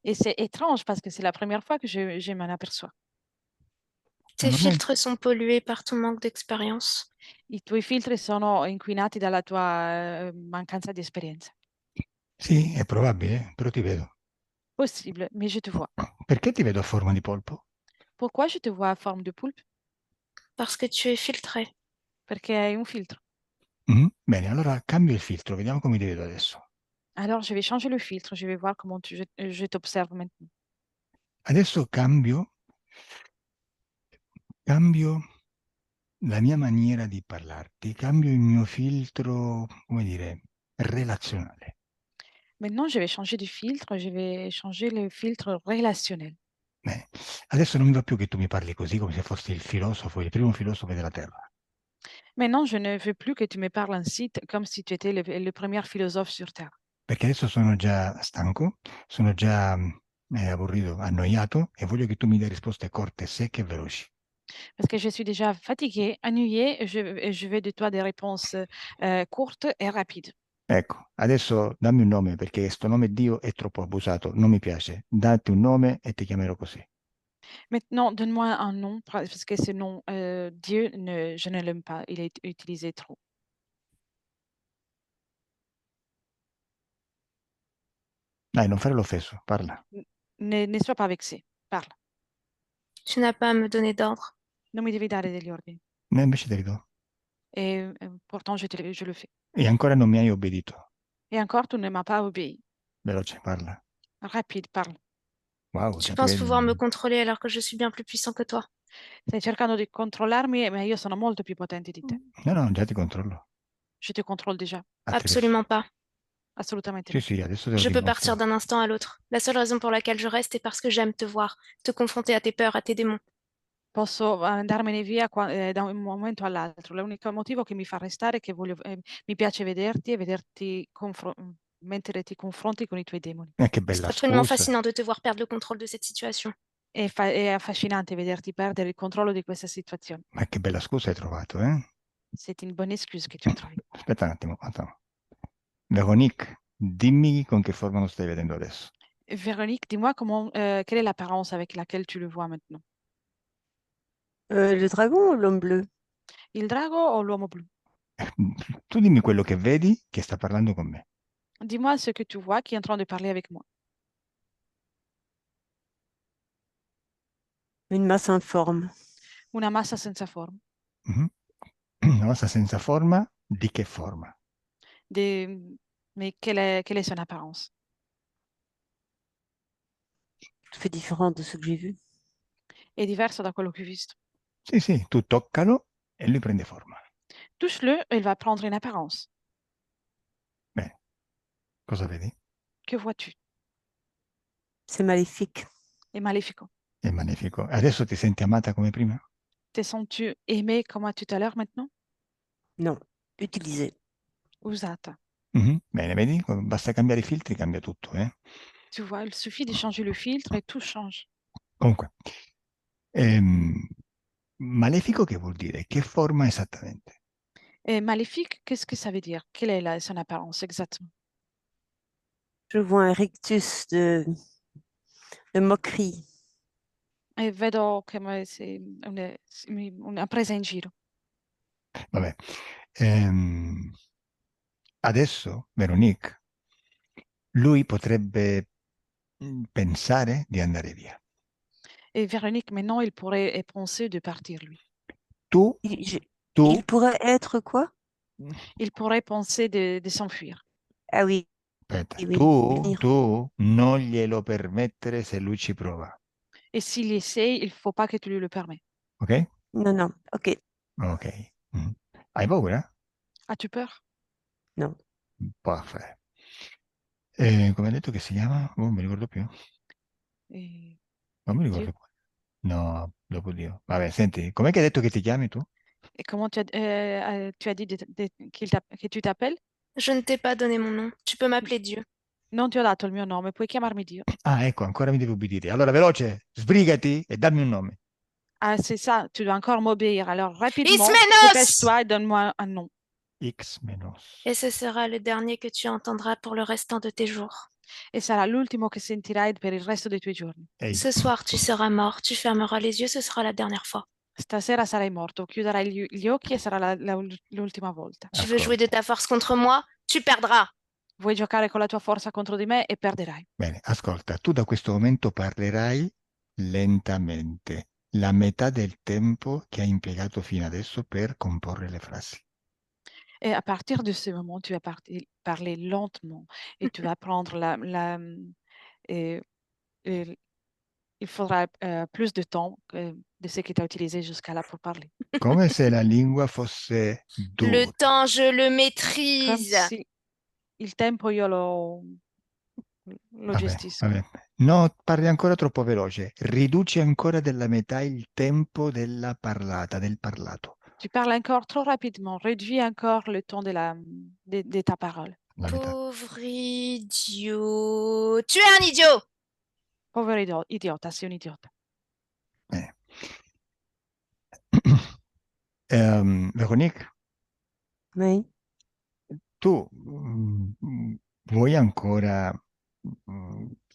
Et c'est étrange parce que c'est la première fois que je m'en aperçois. Tes Normalmente, filtres sont pollués par ton manque d'expérience. I tuoi filtri sono inquinati dalla tua mancanza di esperienza. sì, è probabile, però ti vedo. Possible, mais je te vois. Perché ti vedo a forma di polpo? Pourquoi je te vois à forme de poulpe? Parce que tu es filtré. Perché hai un filtro. Bene, allora cambio il filtro, vediamo come ti vedo adesso. Alors, je vais changer le filtre, je vais voir comment je t'observe maintenant. Adesso cambio la mia maniera di parlarti, cambio il mio filtro, come dire, relazionale. Maintenant, je vais changer de filtre, je vais changer le filtre relationnel. Bene, adesso non mi va più che tu mi parli così come se fossi il filosofo, il primo filosofo della Terra. Maintenant, je ne veux plus que tu me parles ainsi, comme si tu étais le premier philosophe sur Terre. Perché adesso sono già stanco, sono già aburrito, annoiato e voglio che tu mi dia risposte corte, secche e veloci. Parce que je suis déjà fatiguée, ennuyée, et je veux de toi des réponses courtes et rapides. Ecco, adesso dammi un nome perché sto nome Dio è troppo abusato, non mi piace. Datti un nome e ti chiamerò così. Maintenant, donne-moi un nom, parce que ce nom, Dieu, je ne l'aime pas, il est utilisé trop. Dai, non fare l'offeso, parla. Ne sois pas vexé, parle. Tu n'as pas à me donner d'ordre. Non mi devi dare degli ordini. No, invece te li do. Et pourtant, je le fais. E ancora non mi hai obbedito. Et encore, tu ne m'as pas obéi. Veloce, parla. Rapide, parle. Wow, Tu già penses pouvoir me credi. contrôler alors que je suis bien plus puissant que toi. Stai cercando di controllarmi, ma io sono molto più potente di te. No, no, già ti controllo. Je te contrôle déjà. Absolument pas. Assolutamente Sì, no. sì, adesso te lo Je peux partir dimostro. d'un instant à l'autre. La seule raison pour laquelle je reste est parce que j'aime te voir, te confronter à tes peurs, à tes démons. Posso andarmene via da un momento all'altro. L'unico motivo che mi fa restare è che mi piace vederti e vederti mentre ti confronti con i tuoi demoni. Che C'est bella absolument scusa. fascinant de te voir perdre le contrôle de cette situation. È affascinante vederti perdere il controllo di questa situazione. Ma che bella scusa hai trovato, eh? C'est une bonne excuse que tu as trouvée. Aspetta un attimo, attimo. Véronique, dimmi con che forma lo stai vedendo adesso. Véronique, dis-moi quelle est l'apparence avec laquelle tu le vois maintenant? Le dragon ou l'homme bleu? Il drago o l'uomo blu? Tu dimmi quello che vedi che sta parlando con me. Dis-moi ce que tu vois qui est en train de parler avec moi. Une masse informe. Una massa senza forma. Mhm. Una massa senza forma, di che forma? Mais quelle est son apparence? Tout fait différent de ce que j'ai vu. È diverso da quello che ho visto. Sì, sì, tu toccalo e lui prende forma. Touche-le et il va prendre une apparence. Bene, cosa vedi? Que vois-tu? C'est maléfique. È malefico. È magnifico. Adesso ti senti amata come prima? Te sens-tu aimé comme à tout à l'heure maintenant? Non, utilisé. Usata. Mhm. Bene, vedi? Basta cambiare i filtri, cambia tutto, eh? Tu vois, il suffit de changer le filtre et tout change. Comunque, ehm, malefico che vuol dire? Che forma esattamente? Et maléfique, qu'est-ce que ça veut dire? Quelle est son apparence exactement? Je vois un rictus de moquerie. E vedo come se una presa in giro. Vabbè. Adesso, Veronique, lui potrebbe pensare di andare via. Et Véronique, maintenant, il pourrait penser de partir, lui. Tu, Il, je- tu, il pourrait être quoi? Il pourrait penser de s'enfuir. Ah oui, aspetta, oui, venir. tu non glielo permettere se lui ci prova, Et s'il essaie, il ne faut pas que tu lui le permets. ok? Non, non, ok, Ok. Mm. Hai paura? As-tu peur? non. Parfait. Come hai detto che si chiama? Oh, non mi ricordo più. Et Non mi Dieu. ricordo più. No, dopo Dio. Vabbè, senti, com'è che hai detto che ti chiami tu? Et comment tu as dit que tu t'appelles? Je ne t'ai pas donné mon nom. Tu peux m'appeler Dieu. Non ti ho dato il mio nome, puoi chiamarmi Dio. Ah, ecco, ancora mi devi ubbidire. Allora, veloce, sbrigati e dammi un nome. Ah, c'est ça, tu dois encore m'obéir. Alors, rapidement, Ismenos! dépêche-toi et donne-moi un nom. X menos. Et ce sera le dernier que tu entendras pour le restant de tes jours. E sarà l'ultimo che sentirai per il resto dei tuoi giorni. Ehi, Ce soir, tu seras mort, tu fermeras les yeux, ce sera la dernière fois. Stasera sarai morto, chiuderai gli occhi e sarà l'ultima volta. Tu veux jouer ascolta. de ta force contre moi? Tu perdras. Vuoi giocare con la tua forza contro di me e perderai. Bene, ascolta, tu da questo momento parlerai lentamente, la metà del tempo che hai impiegato fino adesso per comporre le frasi. Et à partir de ce moment, tu vas parler lentement et tu vas prendre et- et il faudra plus de temps de ce que tu as utilisé jusqu'à là pour parler. Come se la lingua fosse Le dura. temps, je le Comme maîtrise. si il tempo io lo Vabbè, gestisco. vabbè. No, parli ancora troppo veloce. Riduci ancora della metà il tempo della parlata, del parlato. Tu parles encore trop rapidement. Réduis encore le temps de ta parole. La metà. Pauvre idiot. Tu es un idiot. Povero idiota, sei un idiota. Bene. Véronique, Oui. tu vuoi ancora,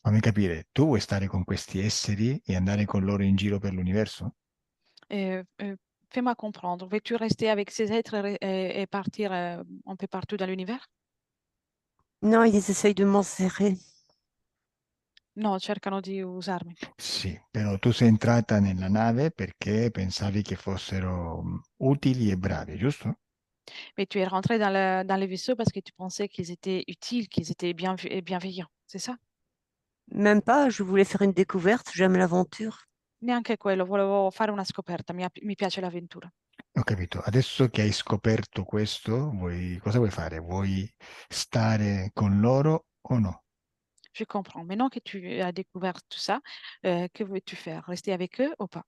fammi capire, tu vuoi stare con questi esseri e andare con loro in giro per l'universo? Fais-moi comprendre. Veux-tu rester avec ces êtres et partir un peu partout dans l'univers? Non, ils essayent de m'enserrer. No, cercano di usarmi. Sì, però tu sei entrata nella nave perché pensavi che fossero utili e bravi, giusto? Mais tu es rentré dans le vaisseau parce que tu pensais qu'ils étaient utiles, qu'ils étaient bienveillants, c'est ça? Même pas, je voulais faire une découverte, j'aime l'aventure. Neanche quello, volevo fare una scoperta, mi piace l'avventura. Ho capito. Adesso che hai scoperto questo, cosa vuoi fare? Vuoi stare con loro o no? Je comprends. Maintenant que tu as découvert tout ça, que veux-tu faire? Rester avec eux ou pas?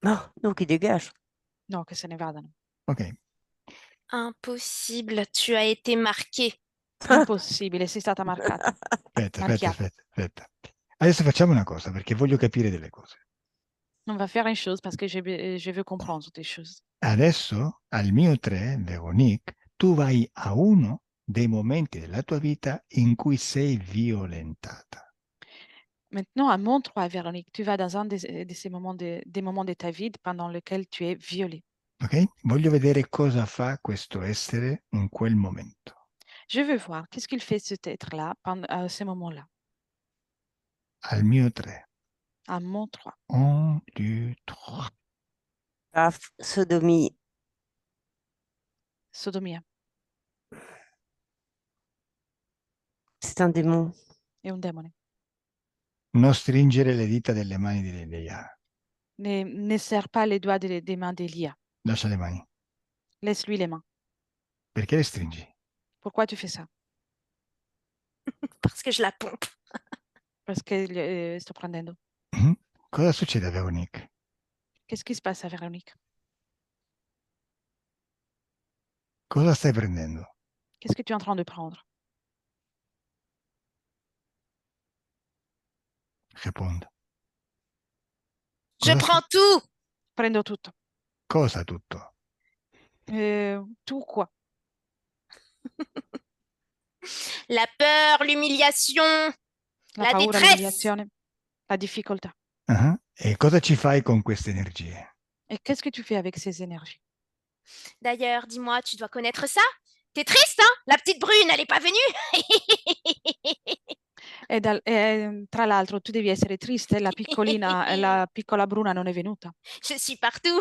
Ah, donc ils dégagent. No, che se ne vadano. Ok, Impossible, tu as été marqué. Impossibile, sei stata marcata. Marchiata. aspetta. Adesso facciamo una cosa perché voglio capire delle cose. On va faire une chose parce que je veux comprendre des choses. Adesso, al mio 3, Veronique, tu vai a uno dei momenti della tua vita in cui sei violentata. Maintenant, à mon 3, Véronique, tu vas dans un de ces moments des moments de ta vie pendant lequel tu es violée. Ok? Voglio vedere cosa fa questo essere in quel momento. Je veux voir qu'est-ce qu'il fait cet être-là à ce moment-là, Al mio 3. à mon 3. 1, 2, 3. Paf, sodomie. Sodomia C'est un démon. è un demone. Non stringere le dita delle mani di Leia. Ne serre pas les doigts des mains d'Elia. Lascia le mani. Laisse-lui les mains. Perché le stringi? Pourquoi tu fais ça? Parce que je la pompe. Parce que sto prendendo. Mhm. Cosa succede a Veronique? Qu'est-ce qui se passe à Véronique? Cosa stai prendendo? Qu'est-ce que tu es en train de prendre? Rispondo. Je Cosa, prends tout. Prendo tutto. cosa tutto? Tout quoi? La peur, l'humiliation, La la paura, détresse. l'umiliazione, la difficoltà. Ah, e cosa ci fai con queste energie? Et qu'est-ce que tu fais avec ces énergies? D'ailleurs, dis-moi, tu dois connaître ça? T'es triste, hein? La petite brune, elle est pas venue? Tra l'altro tu devi essere triste, la piccola Bruna non è venuta. Je suis partout.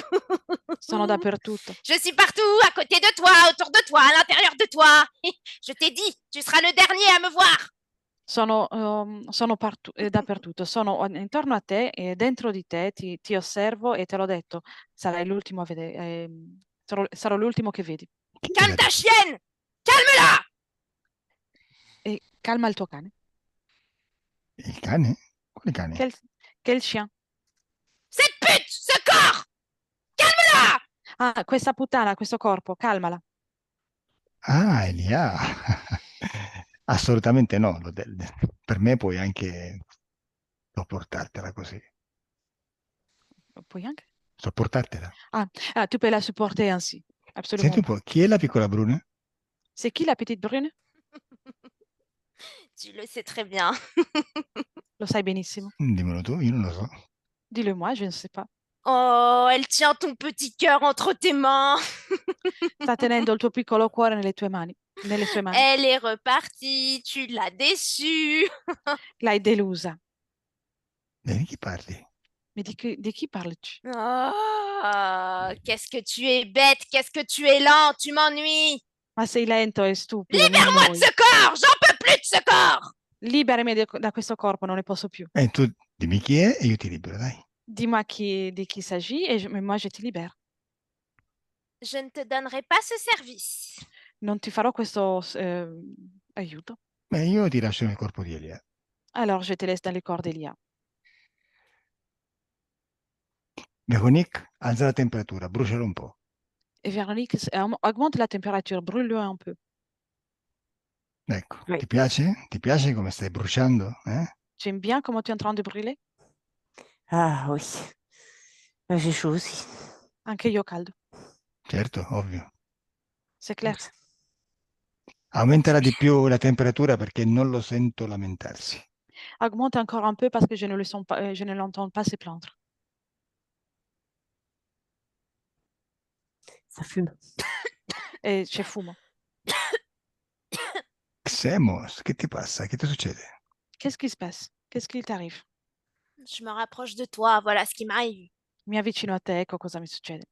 Sono dappertutto. Je suis partout, à côté de toi, autour de toi, à l'intérieur de toi. Je t'ai dit, tu seras le dernier à me voir. Sono dappertutto, sono intorno a te e dentro di te, ti osservo e te l'ho detto, sarai l'ultimo a vedere, sarò l'ultimo che vedi. Chi te Calme l'ha ta detto? chienne! Calme-la! E calma il tuo cane. Il cane? Quale cane? Quel chien? Cette pute! Ce corps! Calme-la! Ah, questa puttana, questo corpo, calmala. Ah, Elia. Assolutamente no. Per me puoi anche sopportartela così. Puoi anche? Sopportartela. Tu peux la supporter ainsi. Senti Absolument un pas. po', chi è la piccola Bruna? C'est qui la petite brune? Tu le sais très bien. Lo sai benissimo. Dimmelo tu, io non lo so. Dis-le moi, je ne sais pas. Oh, elle tient ton petit cœur entre tes mains. Sta tenendo il tuo piccolo cuore nelle sue mani. Elle est repartie, tu l'as déçue. L'hai delusa. Di chi parli? Mais di chi parli-tu? Oh, qu'est-ce que tu es bête, qu'est-ce que tu es lent, tu m'ennuies. Ma sei lento e stupido, mi Libère-moi de annoi. ce corps, j'en peux plus de ce corps. Liberami da questo corpo, non ne posso più. Tu dimmi chi è e io ti libero, dai. Dis-moi di chi s'agit et moi je ti libère. Je ne te donnerai pas ce service. Non ti farò questo aiuto. Beh, io ti lascio nel corpo di Elia. Alors je te laisse dans le corps d'Elia. Veronique, alza la temperatura, brucialo un po'. Et Véronique, augmente la température, brûle-le un peu. Ecco, Oui. ti piace? Ti piace come stai bruciando? Tu aimes bien comment tu es en train de brûler? Ah oui. J'ai chaud aussi. Anche io ho caldo. Certo, ovvio. C'est clair. Aumentala di più la temperatura perché non lo sento lamentarsi. Augmente encore un peu parce que je ne le sens pas, je ne l'entends pas se plaindre. Ça fume. Et c'è fumo. Xemos, che ti passa? Che ti succede? Qu'est-ce qui se passe? Qu'est-ce qui t'arrive? Je me rapproche de toi, voilà ce qui m'arrive. Mi avvicino a te, ecco cosa mi succede.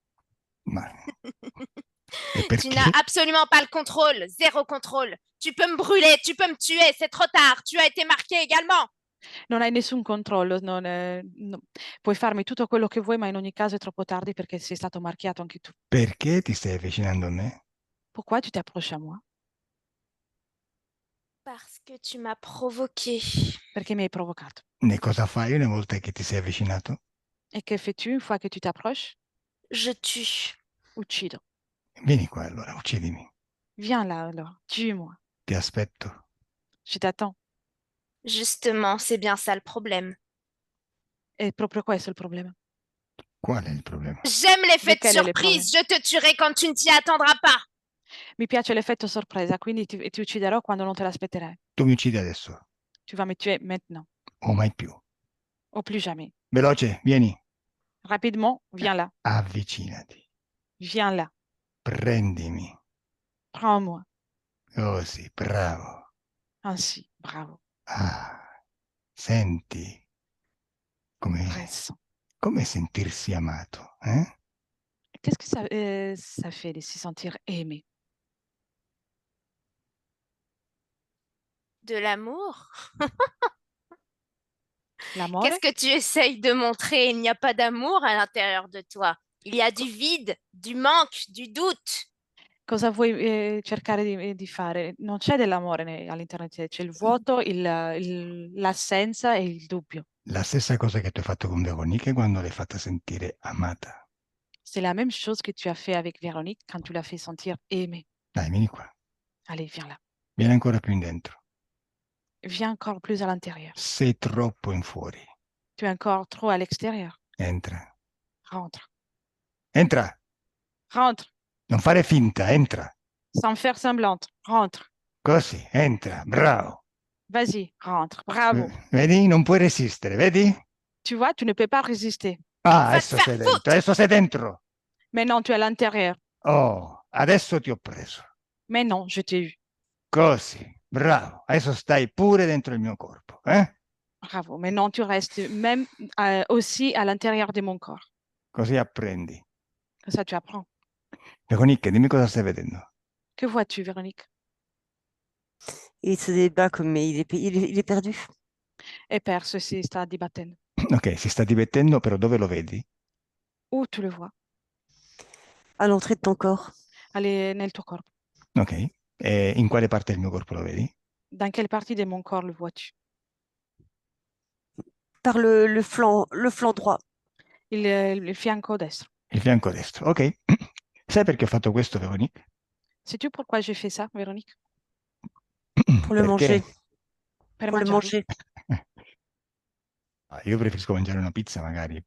Ma e Tu n'as perché? absolument pas le contrôle, zéro contrôle. Tu peux me brûler, tu peux me tuer, c'est trop tard. Tu as été marqué également. Non hai nessun controllo, puoi farmi tutto quello che vuoi, ma in ogni caso è troppo tardi perché sei stato marchiato anche tu. Perché ti stai avvicinando a me? Pourquoi tu t'approches à moi? Parce que tu m'as provoqué. Perché mi hai provocato. Ne cosa fai una volta che ti sei avvicinato? Et que fais-tu une fois que tu t'approches? Je tue. Uccido. Vieni qua allora, uccidimi. Viens là alors, tue-moi. Ti aspetto. Je t'attends. Justement, c'est bien ça le problème. È proprio questo il problema. Qual è il problema? J'aime l'effet de Lequel est le problème? surprise. Je te tuerai quand tu ne t'y attendras pas. Mi piace l'effetto sorpresa, quindi ti ucciderò quando non te l'aspetterai. Tu mi uccidi adesso, Tu vas me tuer maintenant, o mai più. ou plus jamais. Veloce, vieni. Rapidement, viens là. Avvicinati. Viens là. Prendimi. Prends-moi. Così, bravo. Ainsi. Bravo. Ah, senti come, Ressens. come sentirsi amato, eh? Qu'est-ce que ça fait de se sentir aimé? De l'amour? L'amore? Qu'est-ce que tu essayes de montrer? Il n'y a pas d'amour à l'intérieur de toi. Il y a du vide, du manque, du doute. Cosa vuoi cercare di fare? Non c'è dell'amore all'interno di te, c'è il vuoto, l'assenza e il dubbio. La stessa cosa che tu hai fatto con Veronica quando l'hai fatta sentire amata. C'est la même chose que tu as fait avec Véronique quand tu l'as fait sentir aimée. Dai, vieni qua. Allez, viens là. Vieni ancora più in dentro. Viens encore plus à l'intérieur. Sei troppo in fuori. Tu es encore trop à l'extérieur. Entra. Rentre. Entra! Rentre. Non fare finta, entra. Sans faire semblante. Rentre. Così, entra. Bravo. Vas-y, rentre. Bravo. Vedi? Non puoi resistere, vedi? Tu vois, tu ne peux pas résister. Ah, Va te adesso sei faire dentro. foutre! Adesso sei dentro. Maintenant, tu es à l'intérieur. Oh, adesso ti ho preso. Mais non, je t'ai eu. Così, bravo. Adesso stai pure dentro il mio corpo, eh? Bravo. Maintenant, tu restes même aussi à l'intérieur de mon corps. Così apprendi. Comme ça, tu apprends. Veronica, dimmi cosa stai vedendo. Que vois-tu, Véronique? Il se débat comme il est perdu. È perso e si sta dibattendo. Ok, si sta dimettendo, però dove lo vedi? Où tu le vois? À l'entrée de ton corps. Nel tuo corpo. Ok. E in quale parte del mio corpo lo vedi? Dans quelle partie de mon corps le vois-tu? Par le flanc droit. Il fianco destro. Il fianco destro. Ok. Sai perché ho fatto questo, Veronica? Sais-tu pourquoi j'ai fait ça, Véronique? Pour le Perché? manger. Per Pour le mangiarlo. manger. Io preferisco mangiare una pizza, magari.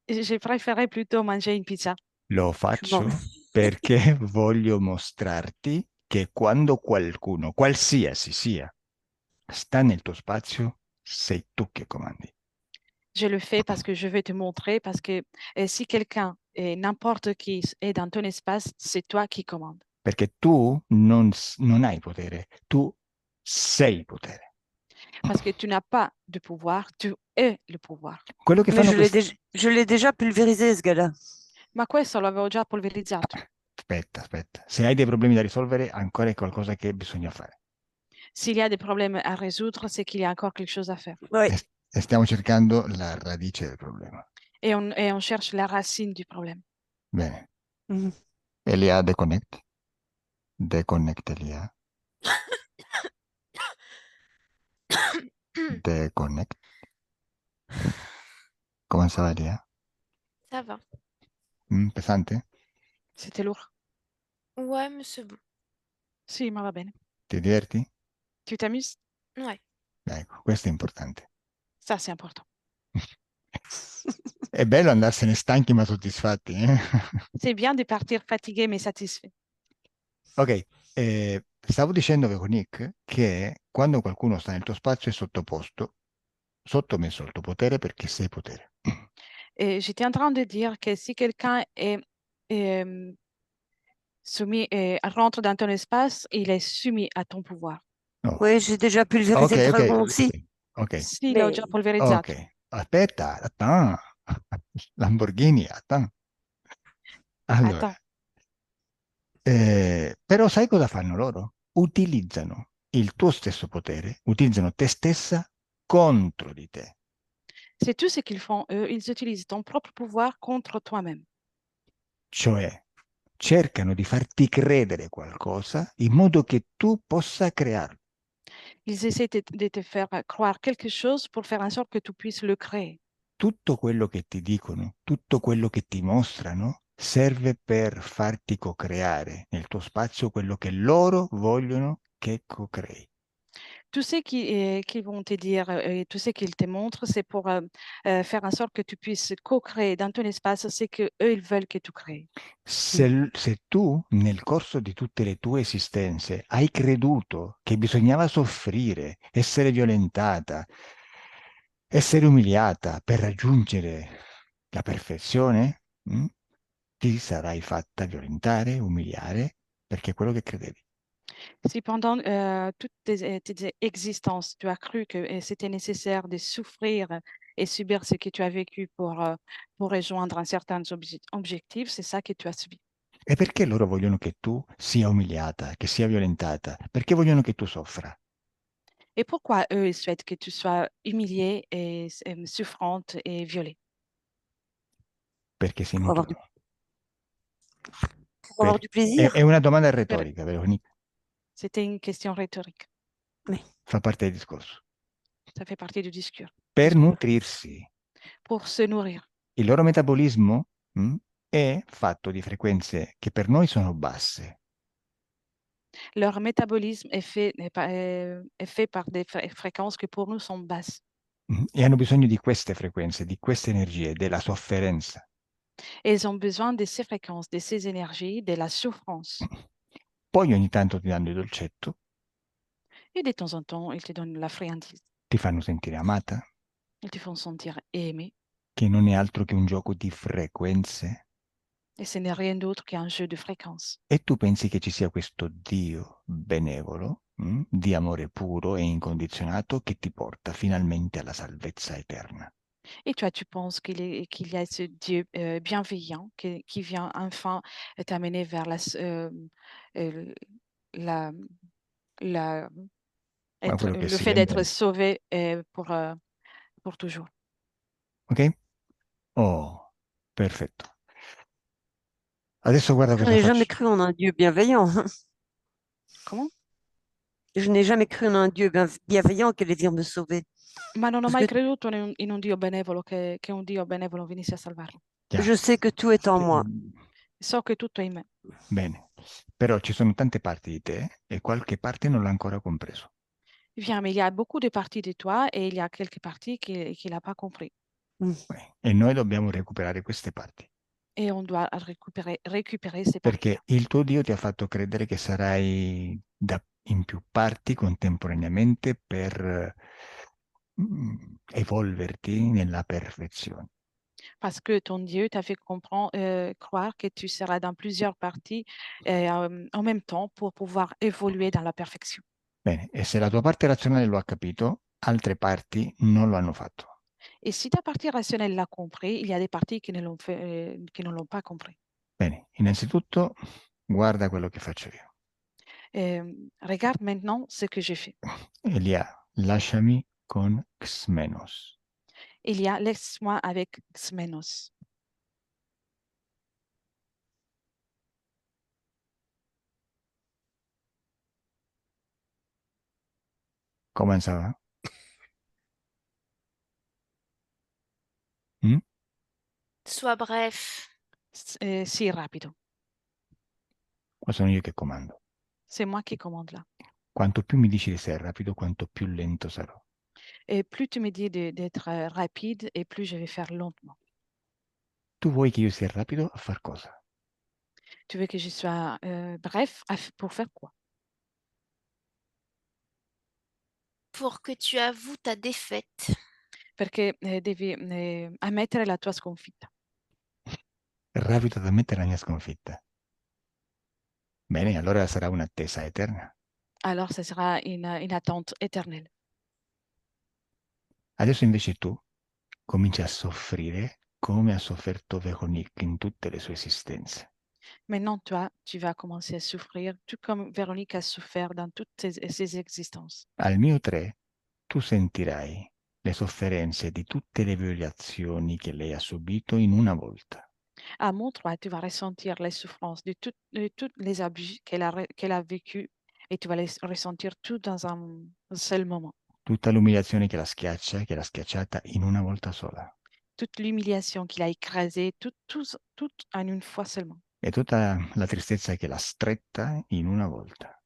Je préférais plutôt manger une pizza. Lo faccio perché voglio mostrarti che quando qualcuno, qualsiasi sia, sta nel tuo spazio, sei tu che comandi. Je le fais parce que je veux te montrer, parce que si quelqu'un, n'importe qui, est dans ton espace, c'est toi qui commandes. Perché tu non hai potere, tu sei potere. Parce que tu n'as pas de pouvoir, tu es le pouvoir. Quello che Mais fanno questi... je l'ai déjà pulvérisé, ce gars-là. Ma questo l'avevo già polverizzato. Aspetta. Se hai dei problemi da risolvere, ancora è qualcosa che bisogna fare. S'il y a des problèmes à résoudre, c'est qu'il y a encore quelque chose à faire. Oui. E stiamo cercando la radice del problema. Et on cherche la racine du problème. Bene. Mhm. Elia, deconnect. Deconnect, Elia. Deconnect. Come ça va, Elia? Ça va. Pesante? C'était lourd. Ouais, mais c'est bon. Sì, ma va bene. Ti diverti? Tu t'amuses? Ouais. Ecco, questo è importante. Ça, c'est important. È bello andarsene stanchi ma soddisfatti, eh? C'est bien de partir fatigué mais satisfait. Ok, stavo dicendo, Veronique, che quando qualcuno sta nel tuo spazio è sottoposto, sottomesso al tuo potere perché sei potere. Et j'étais en train de dire que si quelqu'un est, soumis et rentre dans ton espace, il est soumis à ton pouvoir. No. Oui, j'ai déjà pulvérisé Ok, le ok, dragon aussi. ok, Sì, l'ho già Mais polverizzato. ok. Aspetta, attends. Lamborghini, attends. Allora, Attends, però sai cosa fanno loro? Utilizzano il tuo stesso potere, utilizzano te stessa contro di te. c'est tout ce qu'ils font, eux. Ils utilisent ton propre pouvoir contre toi-même. Cioè cercano di farti credere qualcosa in modo che tu possa crearlo. Ils essaient de te faire croire quelque chose pour faire en sorte que tu puisses le créer. Tutto quello che ti dicono, tutto quello che ti mostrano, serve per farti co-creare nel tuo spazio quello che loro vogliono che co-crei. Tout ce qu'ils vont te dire et tout ce qu'ils te montrent, c'est pour faire en sorte que tu puisses co-créer dans ton espace ce que eux ils veulent que tu crées. Se tu nel corso di tutte le tue esistenze hai creduto che bisognava soffrire, essere violentata, essere umiliata per raggiungere la perfezione, ti sarai fatta violentare, umiliare, perché è quello che credevi. Si pendant toutes tes existences, tu as cru que c'était nécessaire de souffrir et subir ce que tu as vécu pour rejoindre un certain objectif, c'est ça que tu as subi. E perché loro vogliono che tu sia umiliata, che sia violentata? Perché vogliono che tu soffra? Et pourquoi eux, ils souhaitent que tu sois humiliée et souffrante et violée? Perché sei pour avoir nutrono. du, pour avoir du È plaisir. una domanda Per- retorica, Veronica, C'était une question rhétorique. Mais fa parte del discorso. Ça fait partie du discours. Per nutrirsi, Pour se nourrir. il loro metabolismo, è fatto di frequenze che per noi sono basse, Leur métabolisme est fait par des fréquences qui pour nous sont basses. e hanno bisogno di queste frequenze, di queste energie, della sofferenza. Et ils ont besoin de ces fréquences, de ces énergies, de la souffrance. Poi ogni tanto ti danno il dolcetto, Et de temps en temps, ils te donnent la friandise. ti fanno sentire amata, Ils te font sentir aimé. che non è altro che un gioco di frequenze, Et ce n'est rien d'autre qu'un jeu de fréquences. e tu pensi che ci sia questo Dio benevolo, di amore puro e incondizionato che ti porta finalmente alla salvezza eterna. Et toi, tu penses qu'il y a ce Dieu bienveillant qui vient enfin t'amener vers euh, la, la- Ma quello che le si fait d'être vende, sauvé pour toujours. ok? Oh, perfetto. Adesso guarda je cosa n'ai jamais faccio. cru en un Dieu bienveillant. Comment? Je n'ai jamais cru en un Dieu bienveillant qui allait venir me sauver. Ma non ho Parce mai que creduto in un Dio benevolo che un Dio benevolo venisse a salvarlo. Chiaro. je sais que tout est en moi. So che tutto è in me. Bene, però ci sono tante parti di te e qualche parte non l'ha ancora compreso. Bien, mais il y a beaucoup de parties de toi et il y a quelques parties qu'il n'a pas compris. Mm. E noi dobbiamo recuperare queste parti, Et on doit récupérer ces perché parties-là. il tuo Dio ti ha fatto credere che sarai in più parti contemporaneamente per evolverti nella perfezione. Parce que ton Dieu t'a fait comprendre, croire que tu seras dans plusieurs parties en même temps pour pouvoir évoluer dans la perfection. Bene, e se la tua parte razionale lo ha capito, altre parti non lo hanno fatto. Et si ta partie rationnelle l'a compris, il y a des parties qui ne l'ont pas compris. Bene, innanzitutto guarda quello che faccio io. Regarde maintenant ce que j'ai fait. Elia, lasciami con Xmenos. Il y a laisse-moi avec Xmenos. Come ça va? Mm? Sois bref. Si rapido. Qua sono io che comando. C'est moi qui commande là. Quanto più mi dici di essere rapido, quanto più lento sarò. Et plus tu me dis d'être rapide, et plus je vais faire lentement. Tu vuoi che io sia rapido a far cosa? Tu veux que je sois bref pour faire quoi? Pour que tu avoues ta défaite. Perché devi ammettere la tua sconfitta. Rapido ad ammettere la mia sconfitta. Bene, allora sarà un'attesa eterna. Alors, ça sera une attente éternelle. Adesso invece tu cominci a soffrire come ha sofferto Véronique in tutte le sue esistenze. Maintenant, toi, tu vas commencer à souffrir, tout comme Véronique a souffert dans toutes ses existences. Al mio 3 tu sentirai le sofferenze di tutte le violazioni che lei ha subito in una volta. À mon 3, tu vas ressentir les souffrances de tous les abus qu'elle a vécu et tu vas les ressentir tout dans un seul moment. Tutta l'umiliazione che la schiaccia, che l'ha schiacciata in una volta sola. Toute l'humiliation qu'il a écrasée, tout en une fois seulement. E tutta la tristezza che l'ha stretta in una volta.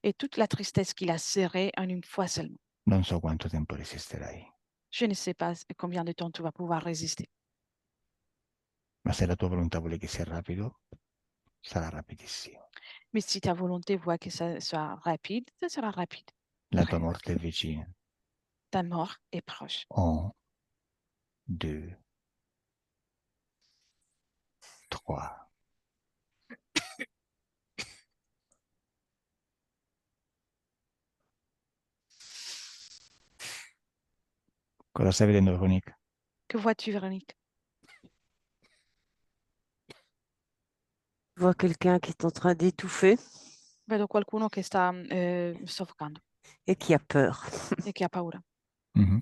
Et toute la tristesse qu'il a serrée en une fois seulement. Non so quanto tempo resisterai, Je ne sais pas combien de temps tu vas pouvoir résister. ma se la tua volontà vuole che sia rapido, sarà rapidissimo. Mais si ta volonté voit que ça soit rapide, ça sera rapide. La tua Bref, morte è vicina. ta mort est proche. 1, 2, 3. Cosa stai vedendo, Véronique? Que vois-tu, Véronique? Je vois quelqu'un qui est en train d'étouffer Vedo qualcuno che sta soffocando et qui a peur. e che ha paura. Mhm.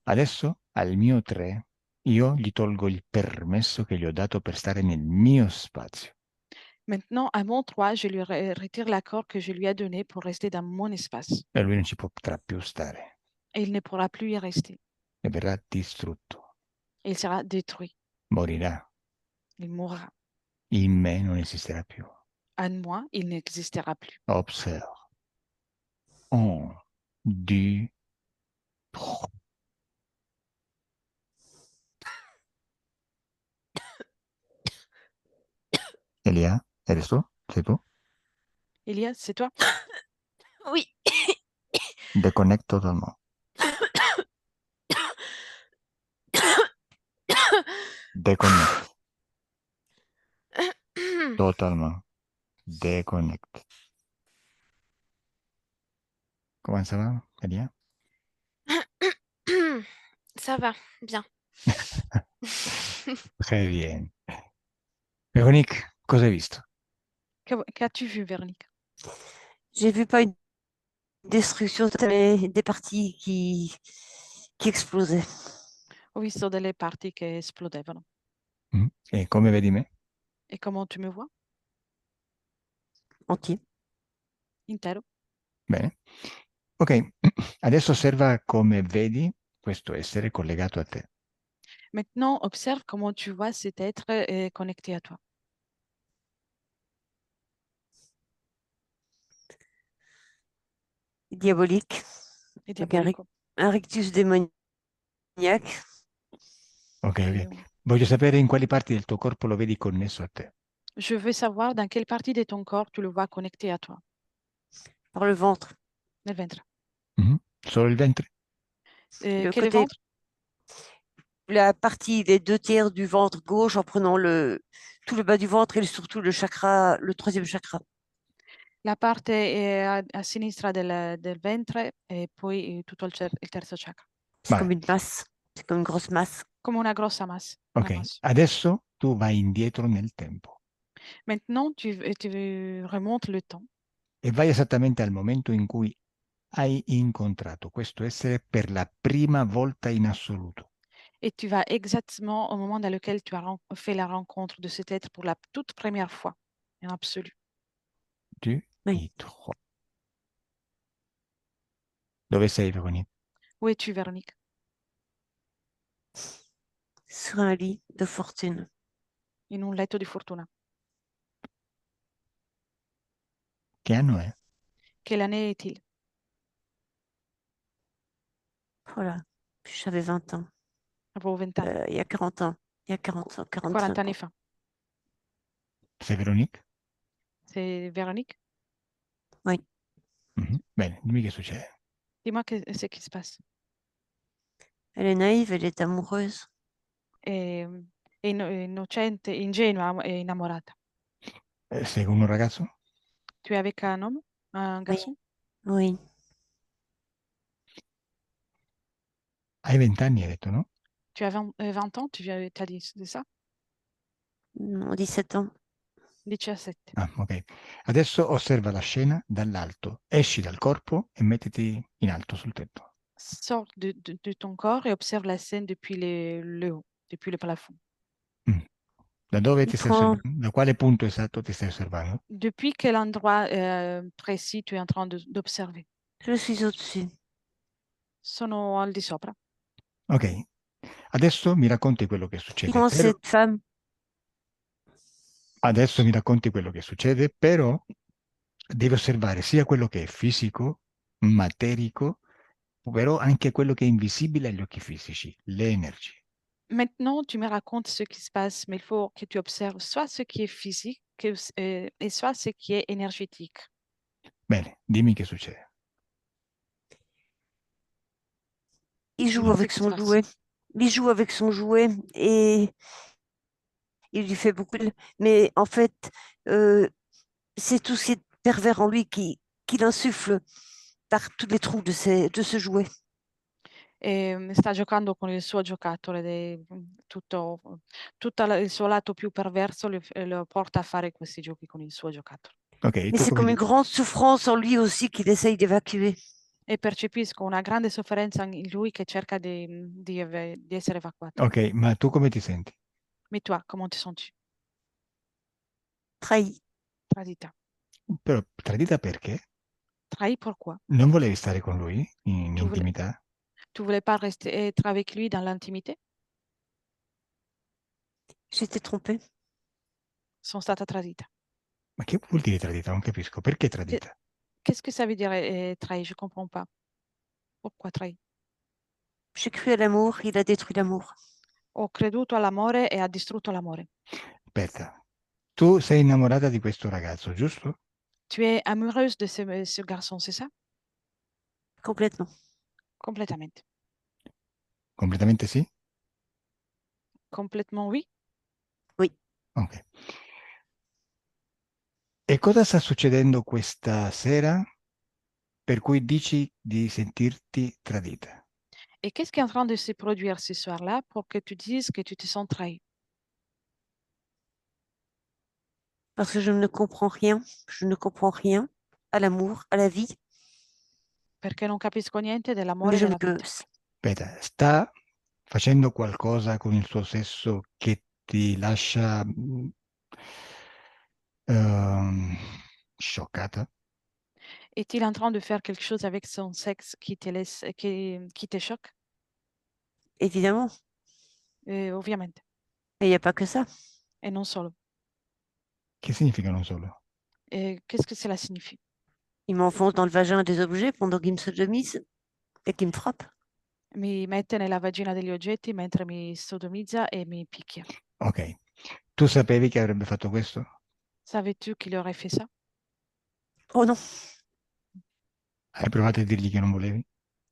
Adesso, al mio 3, io gli tolgo il permesso che gli ho dato per stare nel mio spazio. Maintenant, à mon 3, je lui retire l'accord que je lui ai donné pour rester dans mon espace. E lui non ci potrà più stare Et il ne pourra plus y rester. e verrà distrutto. Il sera détruit. Morirà. Il mourra. In me non esisterà più. En moi, il n'existera plus. Observe. 1, 2, 3. Elia, ¿eres tú? ¿Sí tú? Elia, c'est toi? Oui. Déconnecte totalement. Déconnecte. Totalement. Déconnecte. Comment ça va, Elia? Ça va, bien. Très bien. Véronique, cosa hai visto? Qu'as-tu vu, Véronique? J'ai vu pas une destruction totale, des parties qui explosaient. Ho visto delle parti che esplodevano. E come vedi me? Et comment tu me vois? Entier. Intero. Bene. Ok, adesso osserva come vedi questo essere collegato a te. Maintenant, observe comment tu vois cet être connecté à toi. Diabolique. Et Avec un, diabolico. un rictus démoniaque. Ok, Et, ok. Voglio sapere in quali parti del tuo corpo lo vedi connesso a te. je veux savoir dans quelle partie de ton corps tu le vois connecté à toi. Par le ventre. Nel ventre. Solo il ventre? Le Quel est le côté, ventre? la partie des 2 tiers du ventre gauche en prenant tout le bas du ventre et surtout le chakra, le troisième chakra. La parte a sinistra del ventre e poi tutto il terzo chakra. C'est Vabbè, comme une masse. C'est comme une grosse masse. Come una grossa massa. Una ok. masse. Adesso tu vai indietro nel tempo Maintenant, tu remontes le temps e vai esattamente al momento in cui hai incontrato questo essere per la prima volta in assoluto. et tu vas exactement au moment dans lequel tu as fait la rencontre de cet être pour la toute première fois, en absolu. 2 Oui. et 3. Dove sei, Véronique? Où es-tu, Véronique? Sur un lit de fortune. In un letto di fortuna. Che anno è? Quelle année est-il? Voilà. J'avais 20 ans. Avevo 20 anni. Il y a 40 ans. il y a 40 ans, 40 45 anni ans. fa. Sei Véronique? C'est Véronique? Oui. Mhm. Bene, dimmi che succede. Dis-moi ce qui se passe. Elle est naïve, elle est amoureuse. È innocente, ingenua e innamorata. Sei con un ragazzo? Tu es avec un homme, un Oui, garçon? oui. Hai 20 anni, hai detto, no? Tu as 20 ans, tu as dit c'est ça? Non, 17 ans. 17. Ah, ok. Adesso osserva la scena dall'alto. Esci dal corpo e mettiti in alto sul tetto. Sors de ton corps et observe la scène depuis le haut, depuis le plafond. Mm. Da dove Il ti stai prend, osservando? Da quale punto esatto ti stai osservando? Depuis quel endroit précis tu es en train d'observer? je suis au-dessus. Sono al di sopra. Ok. Adesso mi racconti quello che Il succede, prend però cette femme. adesso mi racconti quello che succede, però devi osservare sia quello che è fisico, materico, però anche quello che è invisibile agli occhi fisici, le energie. Maintenant, tu me racontes ce qui se passe, mais il faut que tu observes soit ce qui est physique et soit ce qui est énergétique. Bene, dimmi che succede. Il joue Dis-moi ce avec qui se son passe. jouet. Il joue avec son jouet et il lui fait beaucoup de... Mais en fait, euh, c'est tout ce qui est pervers en lui qui l'insuffle par tous les trous de ce jouet. Sta giocando con il suo giocattolo ed è il suo lato più perverso lo porta a fare questi giochi con il suo giocattolo. Ok, Mais tu c'est come comme une ti... grande souffrance en lui aussi qu'il essaye d'évacuer. E percepisco una grande sofferenza in lui che cerca di essere evacuato. Ok, ma tu come ti senti? Mais toi, comment te sens-tu? Trahi. Tradita. Però tradita perché? Trahi pourquoi? Non volevi stare con lui in Tu voulais, intimità? tu voulais pas rester, être avec lui dans l'intimité? J'étais trompée. Sono stata tradita. Ma che vuol dire tradita? Non capisco. Perché Che- tradita? Qu'est-ce que ça veut dire trahi? Je comprends pas. Pourquoi trahi? J'ai cru à l'amour, il a détruit l'amour. Ho creduto all'amore e ha distrutto l'amore. Aspetta, tu sei innamorata di questo ragazzo, giusto? Tu es amoureuse de ce garçon, c'est ça? Complètement. Completamente. Completamente sì? Complètement oui. Oui. Ok. E cosa sta succedendo questa sera per cui dici di sentirti tradita? Et qu'est-ce qui est en train de se produire ce soir-là pour que tu dises que tu te sens trahi? Parce que je ne comprends rien. Je ne comprends rien à l'amour, à la vie. Perché non capisco niente Mais dell'amore e je ne della peux. vita. Aspetta, sta facendo qualcosa con il suo sesso che ti lascia ehm, scioccata? Est-il en train de faire quelque chose avec son sexe qui te laisse, qui te choque? Évidemment. Ovviamente. Mais il n'y a pas que ça. E non solo. Che significa non solo? Qu'est-ce que cela signifie? Il m'enfonce dans le vagin des objets pendant qu'il me sodomise et qu'il me frappe. Mi mette nella vagina degli oggetti mentre mi sodomizza e mi picchia. Ok. Tu sapevi che avrebbe fatto questo? Savais-tu qu'il aurait fait ça? Oh non. Hai provato a dirgli che non volevi?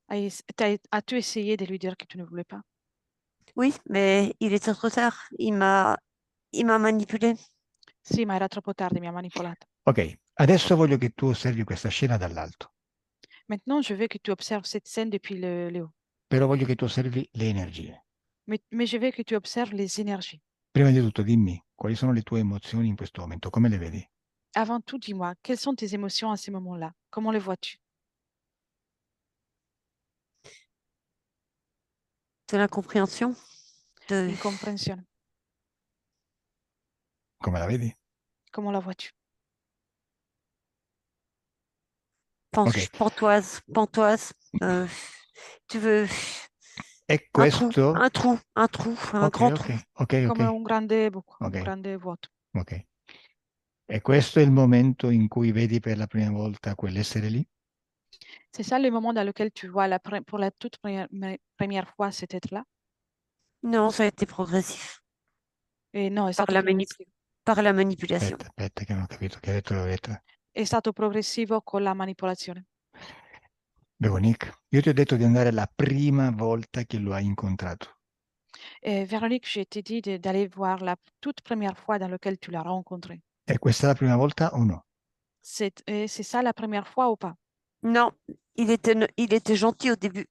As-tu essayé de lui dire que tu ne voulais pas? Oui, mais il était trop tard. Il m'a manipulé. Sì, ma era troppo tardi, mi ha manipolato. Ok, adesso voglio che tu osservi questa scena dall'alto, Maintenant, je veux que tu observes cette scène depuis le haut. però voglio che tu osservi le energie. Mais je veux que tu observes les énergies. Prima di tutto, dimmi quali sono le tue emozioni in questo momento, come le vedi? Avant tout, dis-moi, quelles sont tes émotions à ce moment-là? Comment les vois-tu? De l'incompréhension. De... Incompréhension. Come la vedi? Comment la vois-tu? Ok, Pantoise. Pantoise. Tu veux e questo... un trou, un Ok, grand ok, trou. ok, ok, Come un grande buco, ok, un grande vuoto. ok. E questo è il momento in cui vedi per la prima volta quell'essere lì? C'est ça le moment dans lequel tu vois pour la toute première fois cet être-là? Non, ça a été progressif. E no, è par stato, la par la manipulation. Aspetta, che non ho capito che ha detto Loretta. è stato progressivo con la manipolazione. Veronique, io ti ho detto di andare la prima volta che lo hai incontrato. Véronique, je t'ai dit d'aller voir la toute première fois dans laquelle tu l'as rencontré. E questa è la prima volta o no? C'est ça la première fois ou pas? Non, il était gentil au début,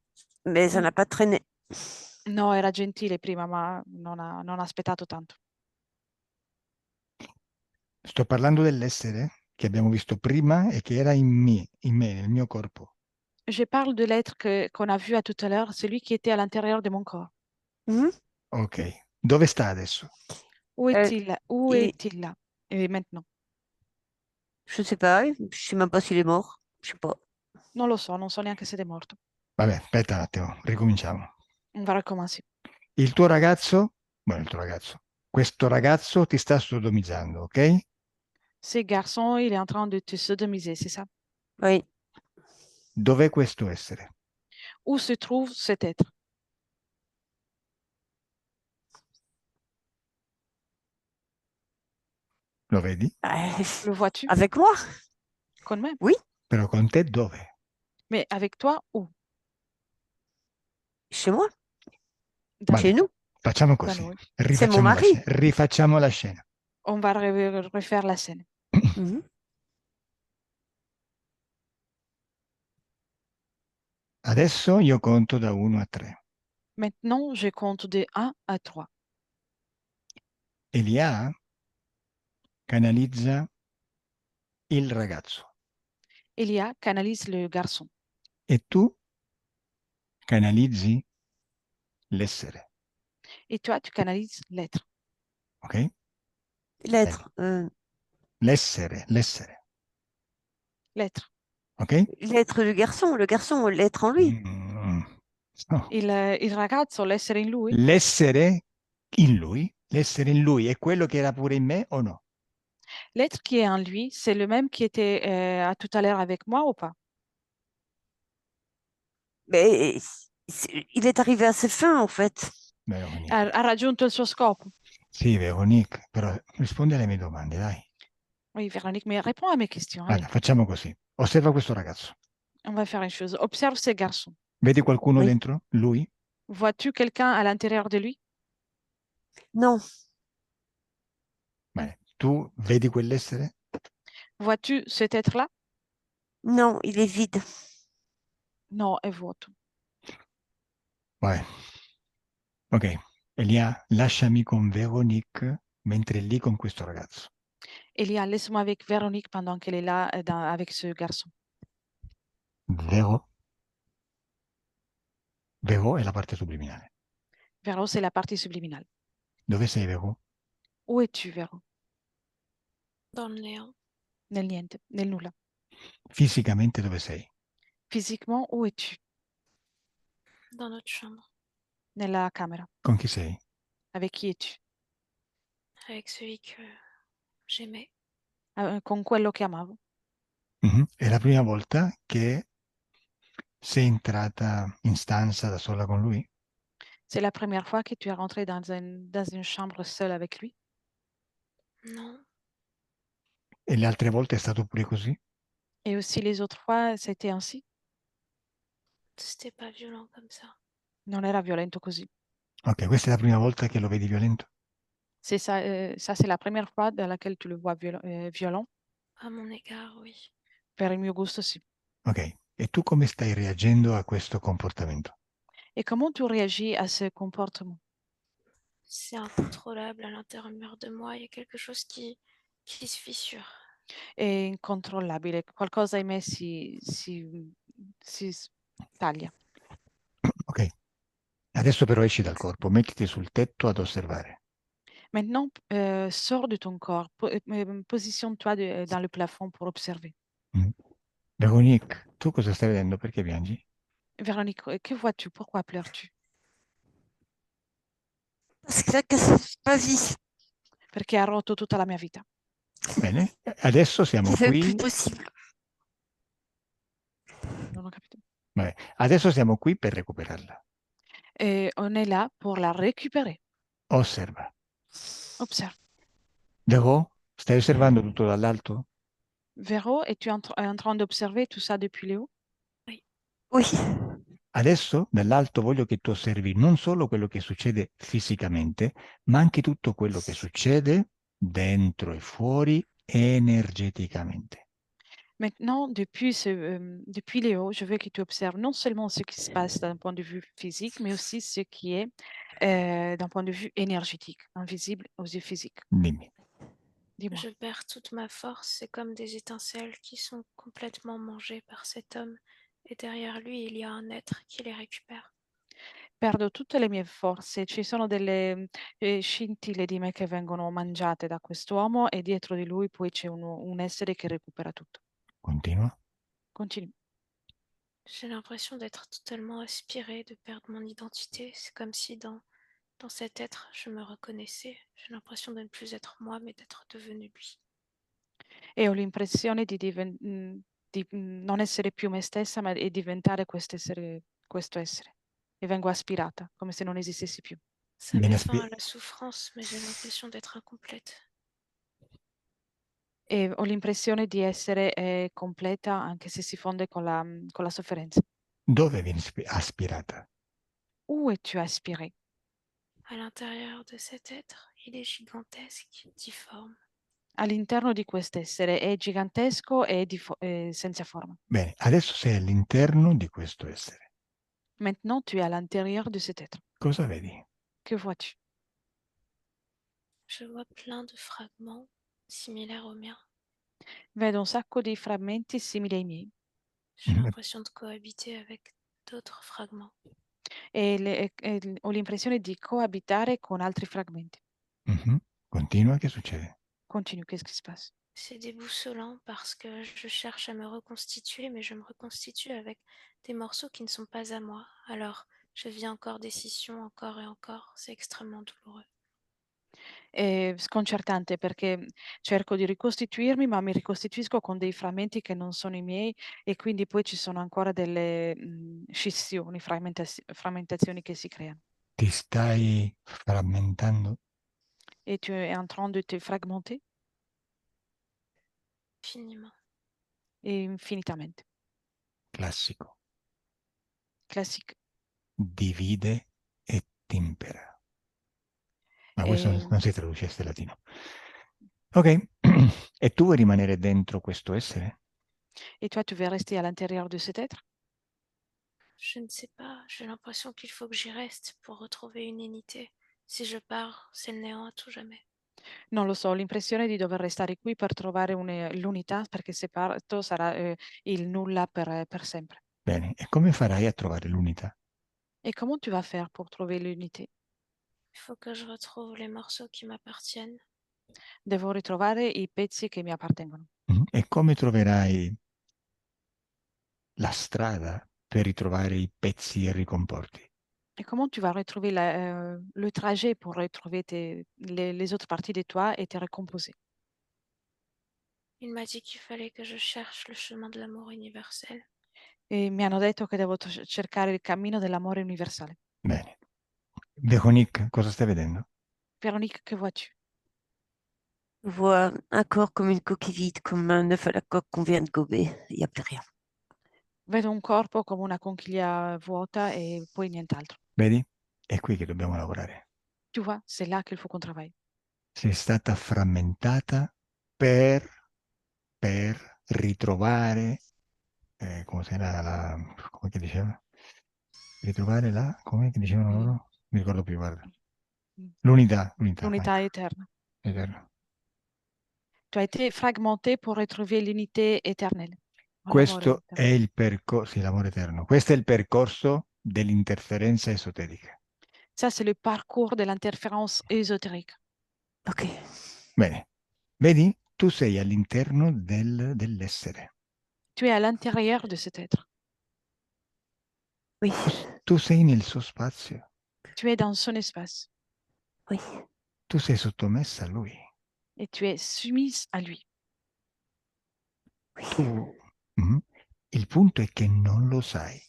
mais ça Mm. n'a pas traîné. No, era gentile prima, ma non ha aspettato tanto. Sto parlando dell'essere che abbiamo visto prima e che era in me, nel mio corpo. Je parle de l'être qu'on a vu à tout à l'heure, celui qui était à l'intérieur de mon corps. Mhm. Ok. Dove sta adesso? Où est-il? Où il- est-il là? Et maintenant? Je sais pas, je sais même pas s'il est mort. Je sais pas. Non lo so, non so neanche se è morto. Vabbè, aspetta un attimo, ricominciamo. On va recommencer. Il tuo ragazzo, il tuo ragazzo, questo ragazzo ti sta sodomizzando, ok? Ce garçon, il est en train de te sodomiser, c'est ça? Oui, Dov'è questo essere? Où se trouve cet être? Lo vedi? Le vois-tu? avec moi? Con me? Però con te dove? Mais avec toi, où? Chez moi? Da, Vabbè. Chez nous? Facciamo da così. noi. C'est mon Rifacciamo la mari. scena. Rifacciamo la scena. On va refaire la scène. Mhm. Adesso io conto da 1 a 3. Maintenant, je compte de 1 à 3. Elia canalizza il ragazzo Elia canalise le garçon e tu canalizzi l'essere, et toi, tu canalises l'être. ok? L'être. L'essere, L'être. ok? L'être du garçon, le garçon, l'être en lui. Mm, no. Il ragazzo, l'essere in lui, L'essere in lui è quello che era pure in me o no? l'être qui est en lui, c'est le même qui était à tout à l'heure avec moi ou pas? Mais il est arrivé à ses fins, en fait. Veronique. Ha raggiunto il suo scopo. Sì, Veronique, però rispondi alle mie domande, dai. Oui, Véronique, mais réponds à mes questions. Allez, Allora, facciamo così. Osserva questo ragazzo. on va faire une chose. Observe ces garçons. Vedi qualcuno Oui. dentro lui? Vois-tu quelqu'un à l'intérieur de lui? Non, Bene. Tu vedi quell'essere? Vois-tu cet être-là? non, il est vide. No, è vuoto. Vai. Ok. Elia, lasciami con Veronique mentre è lì con questo ragazzo. Elia, laisse-moi avec Véronique pendant qu'elle est là avec ce garçon. Vero? Vero è la parte subliminale. Véro, c'est la partie subliminale. Dove sei, Vero? Où es-tu, Véro? Dans le néant. Nel niente, nel nulla. Fisicamente dove sei? Physiquement, où es-tu? Dans notre chambre. Nella camera. Con chi sei? Avec qui es-tu? Avec celui que j'aimais. Con quello che amavo. Mhm. È la prima volta che sei entrata in stanza da sola con lui? C'est la première fois que tu es rentré dans une chambre seule avec lui? Non. E le altre volte è stato pure così? Et aussi les autres fois, c'était ainsi? C'était pas violent comme ça. Non era violento così. Ok, questa è la prima volta che lo vedi violento? C'est ça, ça c'est la première fois dans laquelle tu le vois violent. À mon égard, oui. Per il mio gusto, sì. Ok, e tu come stai reagendo a questo comportamento? Et comment tu réagis à ce comportement? C'est incontrôlable à l'intérieur de moi. Il y a quelque chose qui se fissure. È incontrollabile, qualcosa in me si taglia. Ok, adesso però esci dal corpo, mettiti sul tetto ad osservare. Maintenant, sors de ton corps, positionne-toi dans le plafond pour observer. Mm. Veronique, tu cosa stai vedendo? Perché piangi? Véronique, que vois-tu? Pourquoi pleures-tu? Parce qu'il a cassé ma vie. Perché ha rotto tutta la mia vita. Bene, adesso siamo C'est plus qui. possible. Non ho capito. Vabbè, adesso siamo qui per recuperarla. Et on est là pour la récupérer. Osserva. Observe. Devo? Stai osservando tutto dall'alto? Véro, es-tu en train d'observer tout ça depuis le haut? Oui. Adesso dall'alto voglio che tu osservi non solo quello che succede fisicamente, ma anche tutto quello che succede dentro e fuori energeticamente. Maintenant, depuis les hauts, je veux que tu observes non seulement ce qui se passe d'un point de vue physique, mais aussi ce qui est d'un point de vue énergétique, invisible aux yeux physiques. Dimmi. Dis-moi. Je perds toute ma force, c'est comme des étincelles qui sont complètement mangées par cet homme, et derrière lui, il y a un être qui les récupère. Perdo tutte le mie forze, ci sono delle scintille di me che vengono mangiate da quest'uomo e dietro di lui poi c'è un essere che recupera tutto. Continua. Continue. J'ai l'impression d'être totalement aspirée, de perdre mon identité. C'est comme si dans cet être, je me reconnaissais. J'ai l'impression de ne plus être moi, mais d'être devenue lui. E ho l'impressione di non essere più me stessa, ma di diventare questo essere. E vengo aspirata, come se non esistessi più. Ça Viene met a fin spie- à la souffrance, mais j'ai l'impression d'être incomplète. E ho l'impressione di essere completa anche se si fonde con la sofferenza. Dove vieni aspirata? Où es-tu aspiré? À l'intérieur de cet être, il est gigantesque, difforme. All'interno di quest'essere è gigantesco e senza forma. Bene, adesso sei all'interno di questo essere. Maintenant, tu es à l'intérieur de cet être. Cosa vedi? Que vois-tu? Je vois plein de fragments similaires aux miens. Vedo un sacco di frammenti simili ai miei J'ai l'impression de cohabiter avec d'autres fragments. e ho l'impressione di coabitare con altri frammenti. Mhm. Continua, che succede? Continue, qu'est-ce qui se passe? C'est déboussolant parce que je cherche à me reconstituer, mais je me reconstitue avec des morceaux qui ne sont pas à moi. Alors, je vis encore des scissions, encore et encore. C'est extrêmement douloureux. È sconcertante perché cerco di ricostituirmi, ma mi ricostituisco con dei frammenti che non sono i miei e quindi poi ci sono ancora delle scissioni, frammentazioni che si creano. Ti stai frammentando? Et tu es en train de te fragmenter Finiment. infinitamente. Classico. Classique. Divide e timpera. Ma questo E, non si traducesse latino. Ok, e tu vuoi rimanere dentro questo essere? et toi, tu veux rester à l'intérieur de cet être? Je ne sais pas, j'ai l'impression qu'il faut que j'y reste pour retrouver une unité. Si je pars, c'est le néant à tout jamais. Non lo so, ho l'impressione di dover restare qui per trovare l'unità, perché se parto sarà il nulla per sempre. Bene, e come farai a trovare l'unità? Et comment tu vas faire pour trouver l'unité? Il faut que je retrouve les morceaux qui m'appartiennent. Devo ritrovare i pezzi che mi appartengono. E come troverai la strada per ritrovare i pezzi e ricomporti? Et comment tu vas retrouver le trajet pour retrouver les autres parties de toi et te recomposer? Il m'a dit qu'il fallait que je cherche le chemin de l'amour universel. E mi hanno detto che devo cercare il cammino dell'amore universale. Bene. Véronique, cosa stai vedendo? Véronique, que vois-tu? Je vois un corps comme une coquille vide, comme un œuf à la coque qu'on vient de gober. Il n'y a plus rien. Vedo un corpo come una conchiglia vuota e poi nient'altro. Vedi? È qui che dobbiamo lavorare. Tu vois, c'est là qu'il faut qu'on travaille. Sei stata frammentata per, per ritrovare, come era come che diceva? Ritrovare come che dicevano Mm, loro? Mi ricordo più, guarda. mm. L'unità, L'unità ecco, éternelle. eterna. Tu as été fragmenté pour retrouver l'unité éternelle. L'amore Questo è éternel. il percorso, sì, l'amore eterno. Questo è il percorso dell'interferenza esoterica. Ça, c'est le parcours de l'interférence ésotérique. Ok. Bene, vedi? Tu sei all'interno dell'essere. Tu es à l'intérieur de cet être. Oui. Tu sei nel suo spazio. Tu es dans son espace Oui. Tu sei sottomessa a lui. et tu es soumise à lui. Oui. Tu, Mhm. Il punto è che non lo sai.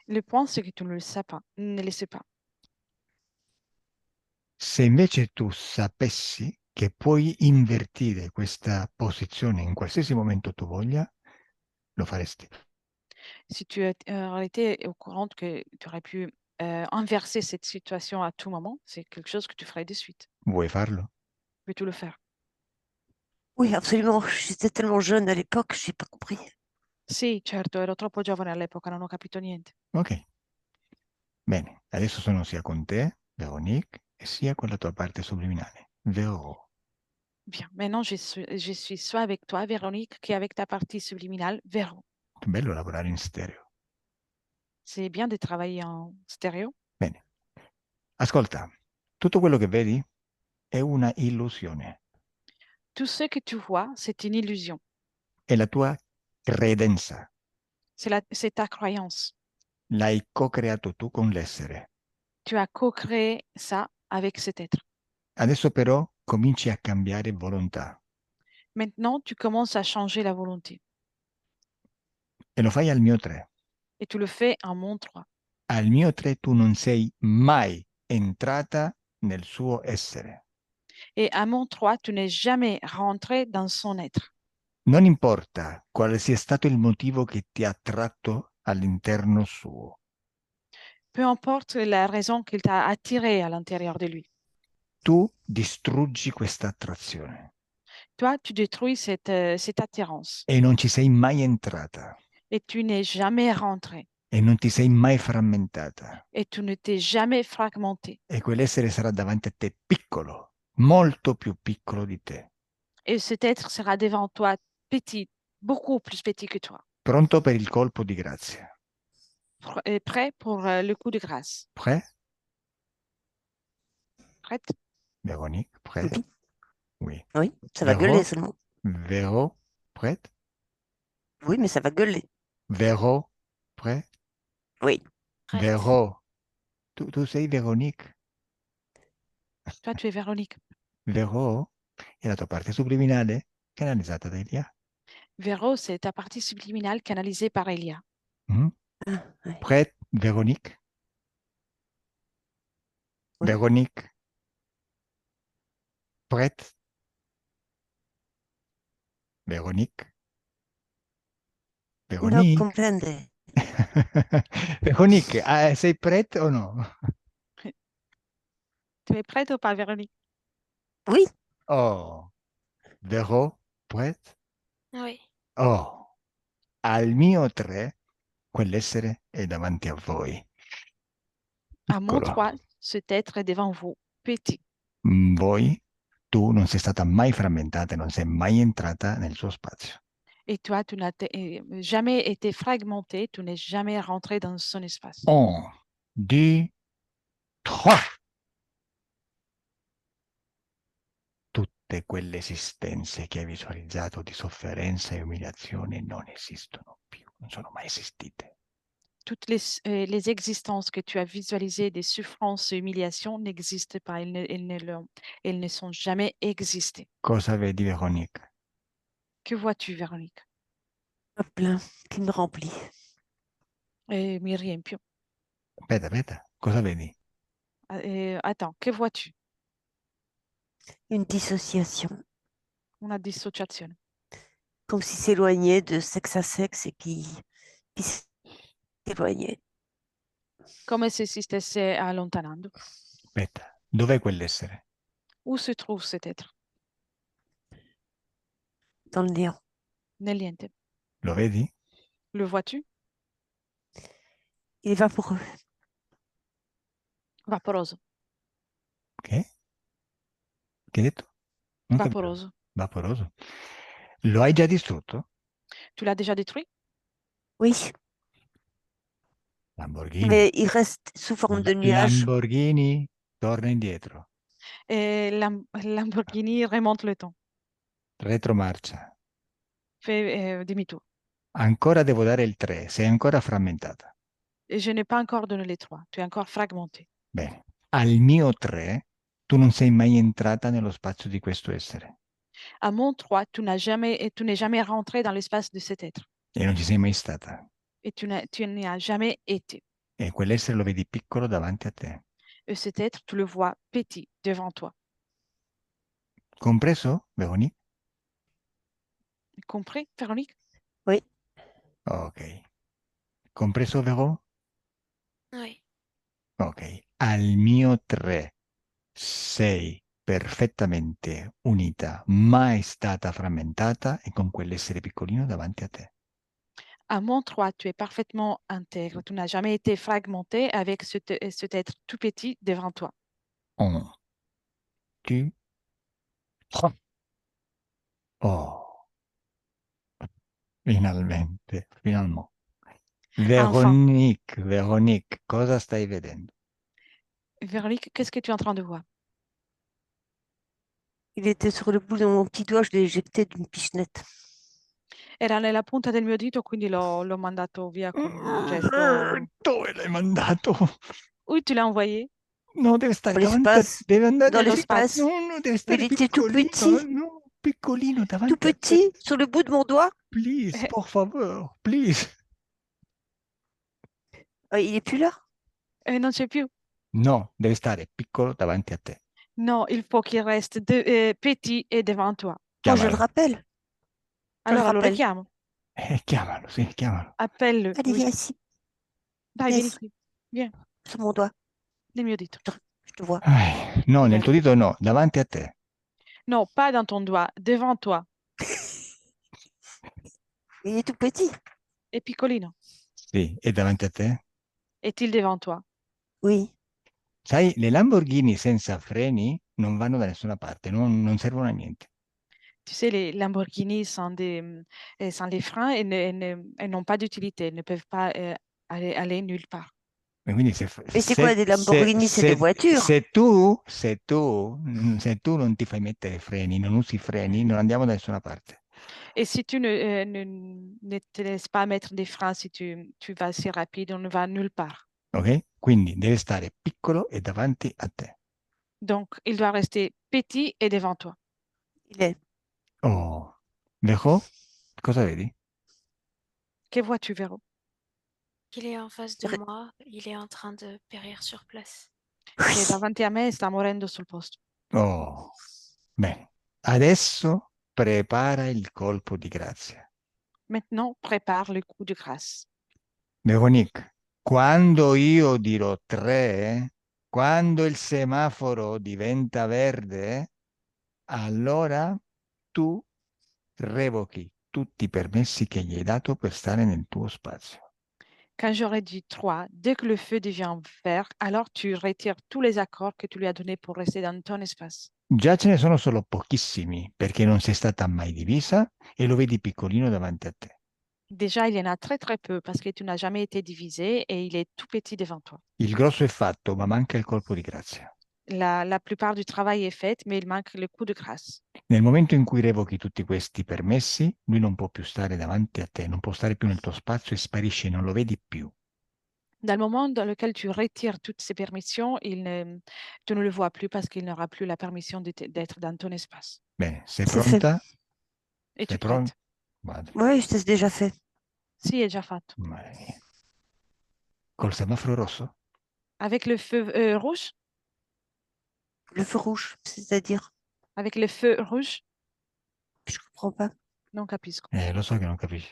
Le point, c'est que tu ne le sais pas. Ne le sais pas. Se invece tu sapessi che puoi invertire questa posizione in qualsiasi momento tu voglia, lo faresti. Si tu aurais été au courant que tu aurais pu inverser cette situation à tout moment, c'est quelque chose que tu ferais de suite. Vuoi farlo? Peux-tu le faire? Oui, absolument. J'étais tellement jeune à l'époque, j'ai pas compris. Sì, certo, ero troppo giovane all'epoca, non ho capito niente. Ok. Bene, adesso sono sia con te, Veronique, e sia con la tua parte subliminale. Vero. Bien, maintenant je suis soit avec toi, Véronique, qu'avec ta partie subliminale, Véro. Che bello lavorare in stereo. C'est bien de travailler en stéréo. Bene. Ascolta, tutto quello che vedi è una illusione. Tout ce que tu vois, c'est une illusion. È la tua credenza. C'est ta croyance. L'hai co-creato tu con l'essere. Tu as co-créé ça avec cet être. Adesso però cominci a cambiare volontà Maintenant, tu commences à changer la volonté. e lo fai al mio 3. Et tu le fais en monde 3. Al mio 3 tu non sei mai entrata nel suo essere. Et à monde 3, tu n'es jamais rentré dans son être. Non importa quale sia stato il motivo che ti ha attratto all'interno suo. Peu importe la raison qu'il t'a attiré à l'intérieur de lui. Tu distruggi questa attrazione Toi, tu détruis cette attirance e non ci sei mai entrata et tu n'es jamais rentré e non ti sei mai frammentata et tu ne t'es jamais fragmenté. e quell'essere sarà davanti a te piccolo, molto più piccolo di te, Et cet être sera devant toi petit, beaucoup plus petit que toi, pronto per il colpo di grazia. et prêt pour le coup de grâce. Prêt? Prête? Véronique, prêt? Oui, Oui. oui, ça va Véro? gueuler seulement. Véro, prête? Oui, mais ça va gueuler. Véro, prêt? Oui. Prête. Véro, tu sei Véronique. Toi, tu es Véronique. Véro è la tua parte subliminale canalizzata da Elia. Véro, c'est ta partie subliminale canalisée par Elia. Mhm. Ah, ouais. Prête, Véronique? Oui. Véronique, prête? Véronique? No Véronique? comprende. Véronique, sei prête o no? Tu es prête ou pas, Véronique? Oui, Oh, Véro, prête? Oui. Oh, al mio 3, quell'essere è davanti a voi. À mon Piccolo. 3, cet être est devant vous, petit. Voi, tu non sei stata mai frammentata e non sei mai entrata nel suo spazio. Et toi, tu n'as jamais été fragmenté, tu n'es jamais rentré dans son espace. 1, 2, 3. Tutte quelle esistenze che hai visualizzato di sofferenza e umiliazione non esistono più, non sono mai esistite. Toutes les existences que tu as visualisées des souffrances et humiliations n'existent pas, elles ne sont jamais existées. Cosa vedi, Veronica? Que vois-tu, Véronique? un plein qui me remplit. Et mi riempio. Aspetta, cosa vedi? Attends, que vois-tu? Une dissociation, Una dissociazione. comme si s'éloignait de sexe à sexe et qui s'éloignait. Come se si stesse allontanando. Aspetta, dov'è quell'essere? Où se trouve cet être? Dans le néant. Nel niente. Lo vedi? Le vois-tu? Il est vaporeux. Vaporoso. Che? Che hai detto? Non capito. Vaporoso. Vaporoso. Lo hai già distrutto? Tu l'as déjà détruit? Oui, Lamborghini. mais il reste sous forme de nuage. Lamborghini, torna indietro. Et Lamborghini remonte le temps. Retromarcia. Fait demi-tour. Ancora devo dare il 3, sei ancora frammentata. Et je n'ai pas encore donné les 3. Tu es encore fragmenté. Bene. Al mio 3, tu non sei mai entrata nello spazio di questo essere. À mon 3, tu n'es jamais rentré dans l'espace de cet être. E non ci sei mai stata. Et tu n'y as jamais été. E quell'essere lo vedi piccolo davanti a te. Et cet être, tu le vois petit devant toi. Compreso, Véronique? Compris, Véronique? Oui. Ok. Compreso, Vero? Oui. Ok. Al mio 3 sei perfettamente unita, mai stata frammentata e con quell'essere piccolino davanti a te. À mon 3, tu es parfaitement intègre. Tu n'as jamais été fragmenté avec cet être tout petit devant toi. 1, 2, 3. Oh, finalmente, finalmente. Enfin, Véronique, cosa stai vedendo? Véronique, qu'est-ce que tu es en train de voir? Il était sur le bout de mon petit doigt, je l'ai éjecté d'une pichenette. Era nella punta del mio dito, quindi l'ho mandato via con un gesto. Dove l'hai mandato? Où tu l'as envoyé? No, deve stare Dans davanti a... l'espace. Deve andare... Dans Nello l'espace. spazio. No, deve Mais il stare était tout piccolino, petit. no, piccolino Tout davanti a te. petit, sur le bout de mon doigt. Please, por favor, please. Il est plus là. Non c'è più. No, deve stare piccolo davanti a te. Non, il faut qu'il reste petit et devant toi. Moi, je le Chiamalo. rappelle. Je le Allora lo rappelle. richiamo. Chiamalo, sì, chiamalo. Appelle-le. Allez, Oui. viens ici. Dai, vieni Laisse. qui. Viens, Sur mon doigt. nel mio dito. Je te vois. No, nel Regarde. tuo dito no, davanti a te. Non, pas dans ton doigt, devant toi. Il est tout petit. È piccolino. Sì, e davanti a te? Est-il devant toi? Oui. Sai, le Lamborghini senza freni non vanno da nessuna parte, non servono a niente. Tu sais, les Lamborghini sans les freins et n'ont pas d'utilité. Elles ne peuvent pas aller nulle part. E quindi Mais c'est quoi des Lamborghini? C'est des voitures. se tu non ti fai mettere i freni, non usi i freni, non andiamo da nessuna parte. Et si tu ne te laisses pas mettre des freins, si tu vas si rapide, on ne va nulle part. Ok? Quindi deve stare piccolo e davanti a te. Donc, il doit rester petit et devant toi. Il est. Oh, Vejo, cosa vedi? Que vois-tu, Véro? Il est en face de Ré- moi, il est en train de périr sur place. Che Oui. davanti a me sta morendo sul posto. Oh, bene. Adesso prepara il colpo di grazia. Maintenant, prépare le coup de grâce. Veronique, quando io dirò 3, quando il semaforo diventa verde, allora tu revochi tutti i permessi che gli hai dato per stare nel tuo spazio. Quand j'aurai dit 3, dès que le feu devient vert, alors tu retires tous les accords que tu lui as donnés pour rester dans ton espace. Già ce ne sono solo pochissimi perché non sei stata mai divisa e lo vedi piccolino davanti a te. Déjà, il y en a très très peu parce que tu n'as jamais été divisé et il est tout petit devant toi. Il grosso è fatto, ma manca il colpo di grazia. La plupart du travail est fait, mais il manque le coup de grâce. Nel momento in cui revochi tutti questi permessi, lui non può più stare davanti a te, non può stare più nel tuo spazio e sparisce, non lo vedi più. Dans le moment dans lequel tu retires toutes ces permissions, tu ne le vois plus parce qu'il n'aura plus la permission d'être dans ton espace. Bene, sei C'est fait. pronta? Es-tu Sei pronta? prête? Vado. Oui, je t'ai déjà fait. Si, è già fatto. Mamma mia. Col semaforo rosso? Avec le feu rouge? Le feu rouge, c'est-à-dire. Avec le feu rouge? Je comprends pas. Non capisco. Lo so che non capisci.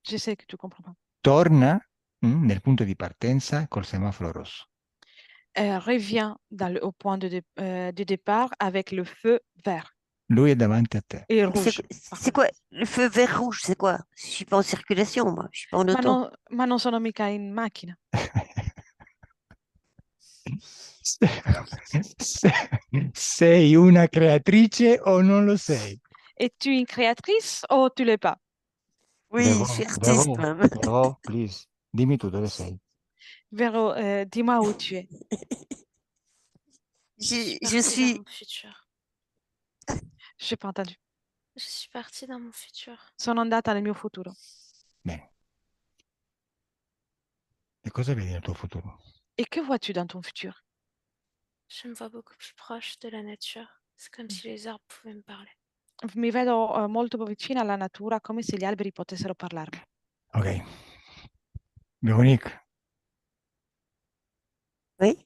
Je sais que tu comprends pas. Torna nel punto di partenza col semaforo rosso. Reviens au point de départ avec le feu vert Lui è davanti a te. et Mais rouge. c'est quoi? Le feu vert rouge, c'est quoi? Je suis pas en circulation, moi. Je suis pas en auto. Ma non sono mica in macchina. Sei una creatrice o non lo sei? Es-tu une créatrice ou tu l'es pas? Oui, je suis artiste même. Vero, please, dimmi tu dove sei. Véro, dis-moi où tu es. Je Je suis partie dans suis. mon futur. Je n'ai pas entendu. Je suis partie dans mon futur. Sono andata nel mio futuro. Bene. E cosa vedi nel tuo futuro? Et que vois-tu dans ton futur? Je me vois beaucoup plus proche de la nature. C'est comme si les arbres pouvaient me parler. Mi vedo molto vicina alla natura, come se gli alberi potessero parlarmi. Ok. Veronique, Oui.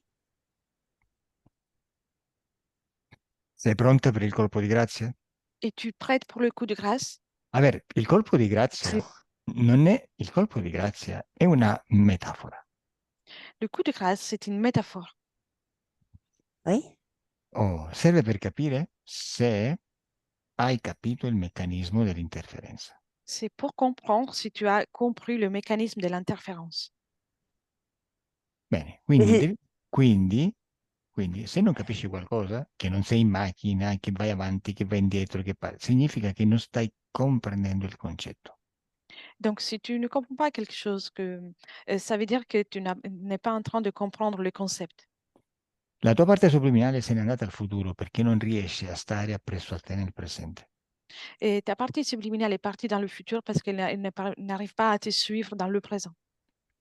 Sei pronta per il colpo di grazia? Es-tu prête pour le coup de grâce? A ver, il colpo di grazia Sì. non è il colpo di grazia, è una metafora. Le coup de grâce, c'est une métaphore. Oui. Oh, serve per capire se hai capito il meccanismo dell'interferenza. C'est pour comprendre si tu as compris le mécanisme de l'interférence. Bene, quindi, Et- quindi se non capisci qualcosa, che non sei in macchina, che vai avanti, che vai indietro, significa che non stai comprendendo il concetto. Donc, si tu ne comprends pas quelque chose, ça veut dire que tu n'es pas en train de comprendre le concept. La tua parte subliminale se n'è andata al futuro perché non riesce a stare appresso a te nel presente. Et ta partie subliminale est partie dans le futur parce qu'elle n'arrive pas à te suivre dans le présent.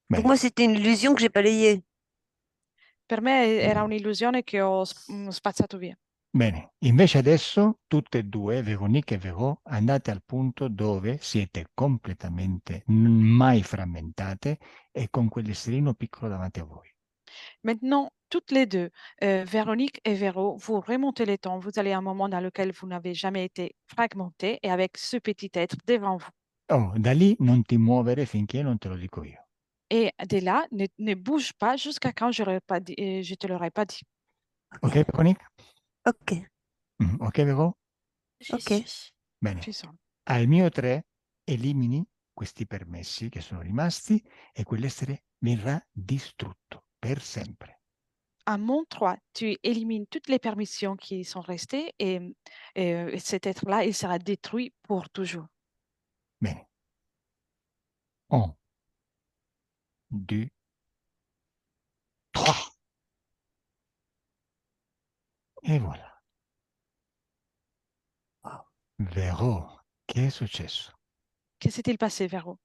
Pour Bene, moi, c'était une illusion que j'ai balayée. Per me era un'illusione che ho spazzato via. bene. Invece adesso tutte e due, Véronique e Vero, andate al punto dove siete completamente mai frammentate e con quell'esserino piccolo davanti a voi. Maintenant, toutes les deux, Véronique et Véro, vous remontez les temps. Vous allez à un moment dans lequel vous n'avez jamais été fragmenté et avec ce petit être devant vous. Oh, da lì non ti muovere finché non te lo dico io. Et de là, ne bouge pas jusqu'à quand je te l'aurais pas dit. Ok, Véronique? Ok, Ok, Vero? J'y ok. suis. Bene. Tu sens. Al mio 3 elimini questi permessi che sono rimasti e quell'essere verrà distrutto per sempre. À mon 3, tu élimines toutes les permissions qui sont restées et cet être-là, il sera détruit pour toujours. Bene. 1, 2, 3. E voilà. Vero, che è successo? Que s'est-il passé, Véro?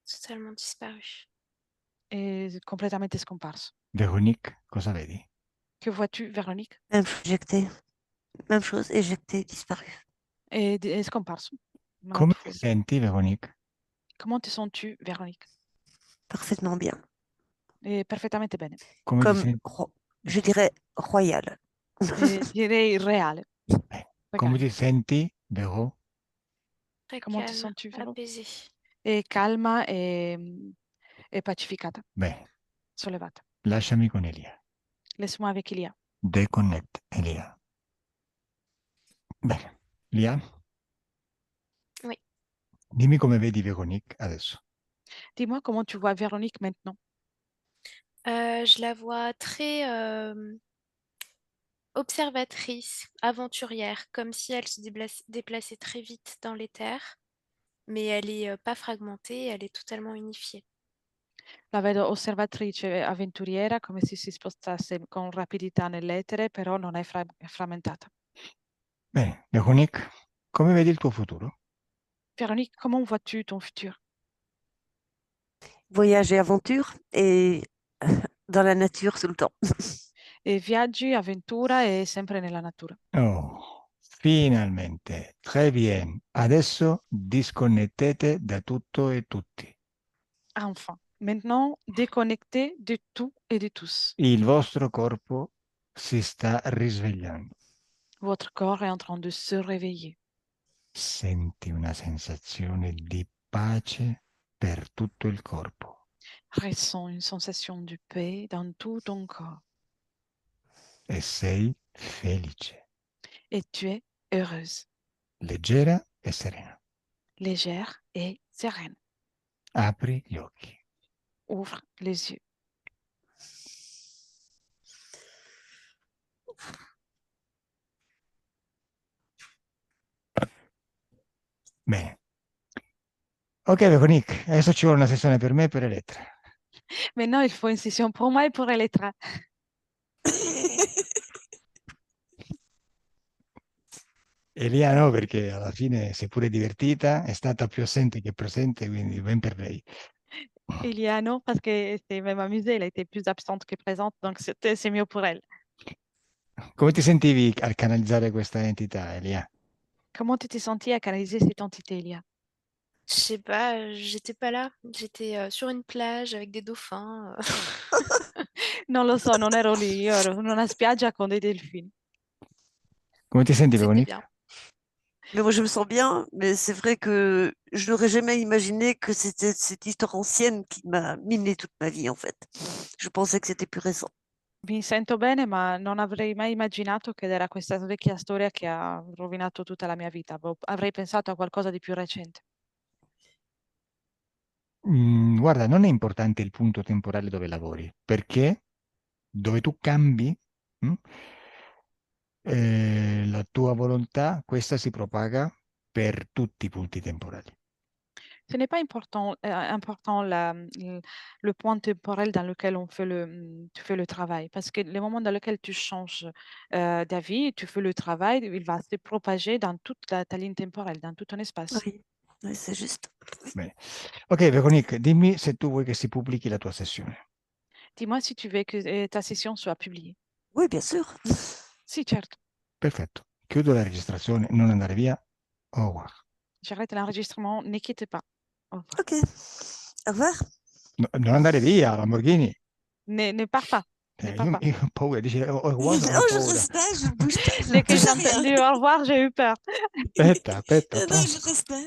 Totalement disparu. Et complètement scomparso. Véronique, cosa vedi? Que vois-tu, Véronique? Même chose, éjecté. Même chose, éjecté, disparu. Et scomparso. Come Un'altra ti volta. senti, Véronique? Comment te sens-tu, Véronique? Parfaitement bien. Et parfaitement bene. Come ti Comme, senti? je dirais, royal. Et direi reale. Come Regale. ti senti, Vero? Très Comment te calme, sens-tu, Véro? apaisé. E calma e pacificata, Bene, sollevata. lasciami con Elia. Laisse-moi avec Elia. Deconnect, Elia. Bene, Elia, Oui. dimmi come vedi Véronique adesso. Dis-moi comment tu vois Véronique maintenant. Je la vois très observatrice, aventurière, comme si elle se déplaçait très vite dans les terres, mais elle est pas fragmentée, elle est totalement unifiée. La vedo osservatrice e avventuriera, come se si spostasse con rapidità nell'etere, però non è frammentata. Bene, Véronique, come vedi il tuo futuro? Véronique, comment vois-tu ton futur? Voyage et aventure et dans la nature tout le temps. E viaggi, avventura e sempre nella natura. Oh, finalmente, très bien. Adesso disconnettete da tutto e tutti. Enfin, maintenant, déconnecté de tout et de tous. Il vostro corpo si sta risvegliando. Votre corps est en train de se réveiller. Senti una sensazione di pace per tutto il corpo Ressens une sensation de paix dans tout ton corps. e sei felice, Et tu es heureuse, leggera e serena. légère et sereine. Apri gli occhi. Ouvre les yeux. Bene. Ok, Veronique, adesso ci vuole una sessione per me e per Elettra. Maintenant, il faut une session pour moi et pour Elettra. Elia no, perché alla fine si è pure divertita, è stata più assente che presente, quindi ben per lei. Elia, non, parce qu'elle s'est même amusée. Elle a été plus absente que présente, donc c'est mieux pour elle. Come ti sentivi al canalizzare questa entità, Elia? Comment tu t'es sentie à canaliser cette entité, Elia? Je sais pas, j'étais pas là. J'étais sur une plage avec des dauphins. Non lo so, non ero lì, io ero in una spiaggia con dei delfini. Come ti senti, C'était Véronique? bien. Mais moi, je me sens bien, mais c'est vrai que je n'aurais jamais imaginé que c'était cette histoire ancienne qui m'a miné toute ma vie, en fait. Je pensais que c'était plus récent. Mi sento bene, ma non avrei mai immaginato che era questa vecchia storia che ha rovinato tutta la mia vita. Avrei pensato a qualcosa di più recente. Guarda, non è importante il punto temporale dove lavori, perché dove tu cambi, mm, la tua volontà, questa si propaga per tutti i punti temporali. Ce n'est pas important le point temporel dans lequel tu fais le travail, parce que le moment dans lequel tu changes d'avis, tu fais le travail, il va se propager dans toute ta ligne temporelle, dans tout ton espace. Oui, oui, c'est juste. Bene. Ok, Véronique, dimmi se tu vuoi che si pubblichi la tua sessione. Dis-moi si tu veux que ta session soit publiée. Oui, bien sûr. Sì, certo. Perfetto. Chiudo la registrazione, non andare via. Au revoir. J'arrête l'enregistrement, ne quittez pas. Au revoir. Ok. Au revoir. Non andare via, Lamborghini. Ne pars pas. Ne pars pas. Io ho paura, dice au revoir, Non, ho je paura. reste là, je ne bouge pas, je ne Dès que touche j'ai à rien. entendu au revoir, j'ai eu peur. Aspetta, Non, attends. je reste là.